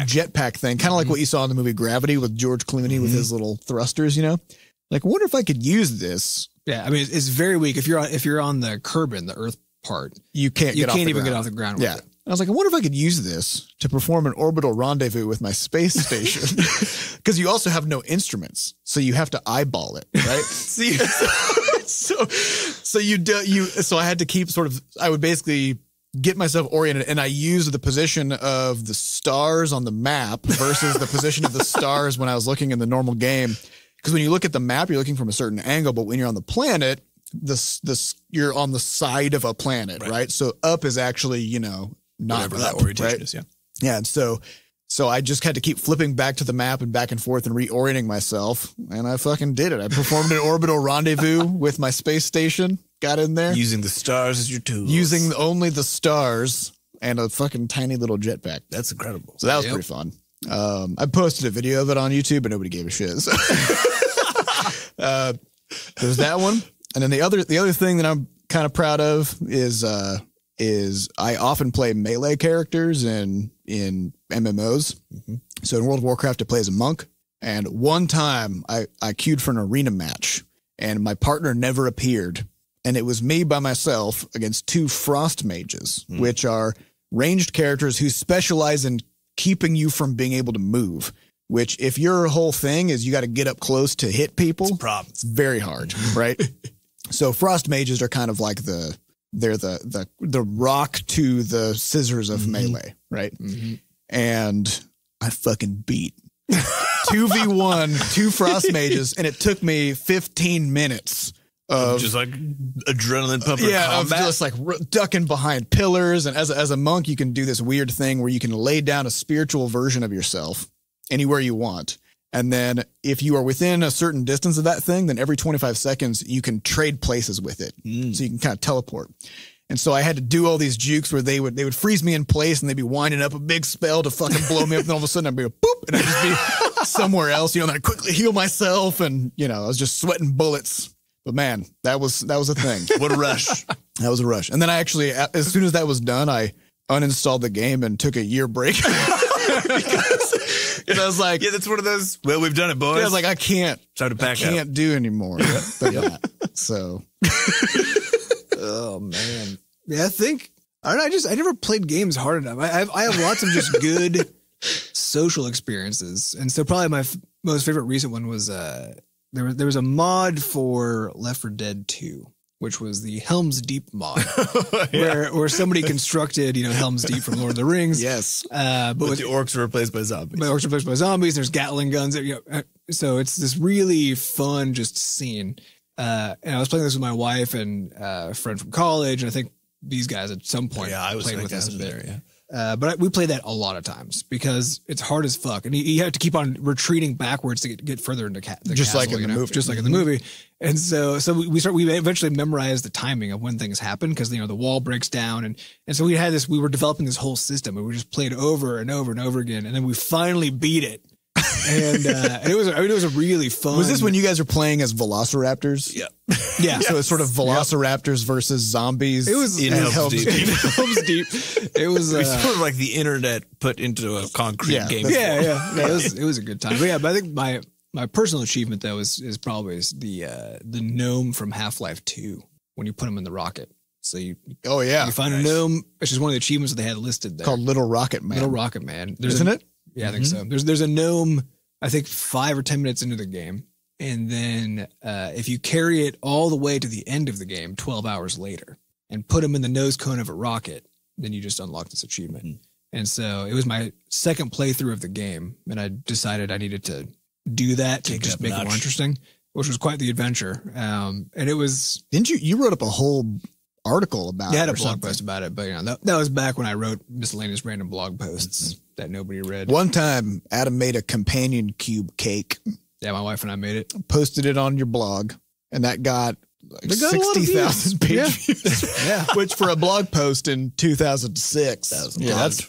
jetpack thing, kind of like what you saw in the movie Gravity with George Clooney with his little thrusters, Like, I wonder if I could use this. Yeah, I mean, it's very weak. If you're on the Kerbin, the Earth part, you can't even get off the ground. Yeah, with it. I was like, I wonder if I could use this to perform an orbital rendezvous with my space station, because you also have no instruments, so you have to eyeball it, right? So I had to keep I would basically get myself oriented, and I used the position of the stars on the map versus the position of the stars when I was looking in the normal game. Because when you look at the map, you're looking from a certain angle, but when you're on the planet, you're on the side of a planet, right? So up is actually, not whatever that orientation is, Yeah, and so I just had to keep flipping back to the map and back and forth and reorienting myself, and I fucking did it. I performed an orbital rendezvous with my space station, got in there. Using the stars as your tools. Using only the stars and a fucking tiny little jetpack. That's incredible. So that was pretty fun. I posted a video of it on YouTube, but nobody gave a shit. So. There's that one. And then the other thing that I'm kind of proud of is I often play melee characters in MMOs. So in World of Warcraft, I play as a monk. And one time I queued for an arena match, and my partner never appeared. And it was me by myself against two frost mages, which are ranged characters who specialize in keeping you from being able to move. Which, if your whole thing is you got to get up close to hit people, it's a problem. It's very hard, right? So frost mages are kind of like the rock to the scissors of melee, right? And I fucking beat 2v1 two frost mages, and it took me 15 minutes of just like adrenaline pumping combat. Of just like ducking behind pillars. And as a monk, you can do this weird thing where you can lay down a spiritual version of yourself anywhere you want. And then if you are within a certain distance of that thing, then every 25 seconds, you can trade places with it. So you can kind of teleport. And so I had to do all these jukes where they would freeze me in place, and they'd be winding up a big spell to fucking blow me up. And all of a sudden I'd be boop, and I'd just be somewhere else, and then I'd quickly heal myself. And, I was just sweating bullets. But man, that was a thing. What a rush. That was a rush. And then I actually, as soon as that was done, I uninstalled the game and took a year break. And I was like, Yeah, that's one of those. Well, we've done it, boys. I was like, I can't do anymore than that. So, Oh man. Yeah, I don't know. I never played games hard enough. I have lots of just good social experiences. And so probably my most favorite recent one was, there was a mod for Left 4 Dead 2, which was the Helm's Deep mod, where somebody constructed, Helm's Deep from Lord of the Rings. yes. but the orcs were replaced by zombies. There's Gatling guns. So it's this really fun just scene. And I was playing this with my wife and a friend from college. And I think these guys at some point played with us a bit. There, yeah. But we played that a lot of times because it's hard as fuck. And you have to keep on retreating backwards to get further into the just castle, like in the movie. Just like in the movie. And so we eventually memorized the timing of when things happen because, the wall breaks down. And so we were developing this whole system and we just played over and over and over again. And then we finally beat it. And it was a really fun. Was this when you guys were playing as velociraptors? Yeah. Yeah. So it's sort of velociraptors versus zombies. It was in Helm's Deep. Helm's Deep. It was sort of like the internet put into a concrete game. Yeah. It was a good time. But yeah, but I think my personal achievement though is probably the gnome from Half-Life 2 when you put him in the rocket. So you find a gnome, which is one of the achievements that they had listed there. Called Little Rocket Man. Little Rocket Man. Isn't it? Yeah, I think so. There's a gnome, I think 5 or 10 minutes into the game. And then if you carry it all the way to the end of the game, 12 hours later, and put him in the nose cone of a rocket, then you just unlock this achievement. Mm. And so it was my second playthrough of the game, and I decided I needed to do that to just make it more interesting, which was quite the adventure. And it was... Didn't you wrote up a whole article about it? Yeah, I had a blog post about it, but that was back when I wrote miscellaneous random blog posts that nobody read. One time, Adam made a companion cube cake. Yeah, my wife and I made it. Posted it on your blog, and that got 60,000 page views. Yeah. Which for a blog post in 2006. That's a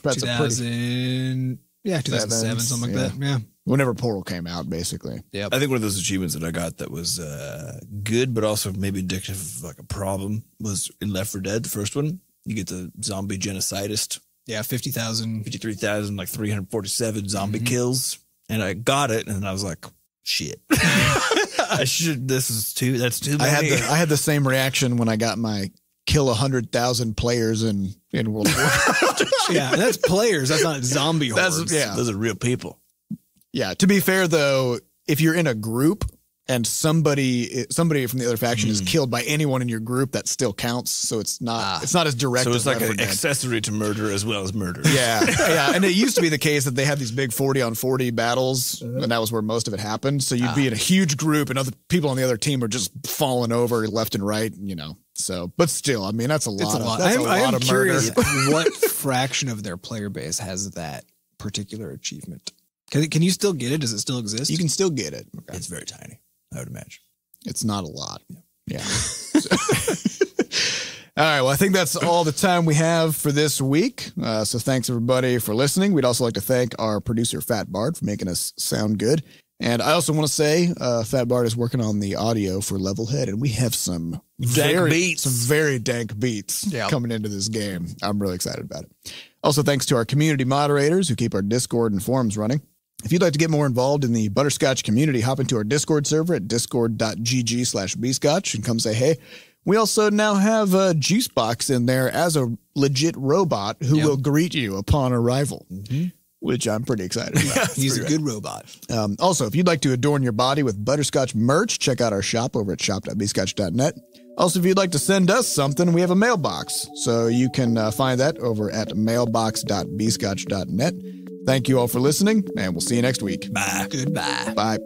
pretty... 2007, something like that. Yeah. Whenever Portal came out, basically. Yeah. I think one of those achievements that I got that was good, but also maybe indicative of like a problem was in Left 4 Dead, the first one. You get the zombie genocidist. Yeah, 50,000. 53,000, like 347 zombie kills. And I got it, and I was like, shit. That's too many. I had the same reaction when I got my kill 100,000 players in World of Warcraft. Yeah, and that's players. That's not zombie hordes. Those are real people. Yeah. To be fair, though, if you're in a group and somebody from the other faction is killed by anyone in your group, that still counts. So it's not as direct. So it's as like an accessory to murder as well as murder. Yeah. Yeah. And it used to be the case that they had these big 40-on-40 battles, and that was where most of it happened. So you'd be in a huge group and other people on the other team are just falling over left and right, So, but still, I mean, that's a lot. I am curious what fraction of their player base has that particular achievement. Can you still get it? Does it still exist? You can still get it. Okay. It's very tiny, I would imagine. It's not a lot. Yeah. All right. Well, I think that's all the time we have for this week. So thanks everybody for listening. We'd also like to thank our producer Fat Bard for making us sound good. And I also want to say Fat Bard is working on the audio for Levelhead, and we have some very dank beats coming into this game. I'm really excited about it. Also, thanks to our community moderators who keep our Discord and forums running. If you'd like to get more involved in the Butterscotch community, hop into our Discord server at discord.gg/bscotch and come say hey. We also now have Juicebox in there as a legit robot who will greet you upon arrival, which I'm pretty excited about. He's a good robot. Also, if you'd like to adorn your body with Butterscotch merch, check out our shop over at shop.bscotch.net. Also, if you'd like to send us something, we have a mailbox. So you can find that over at mailbox.bscotch.net. Thank you all for listening, and we'll see you next week. Bye. Goodbye. Bye.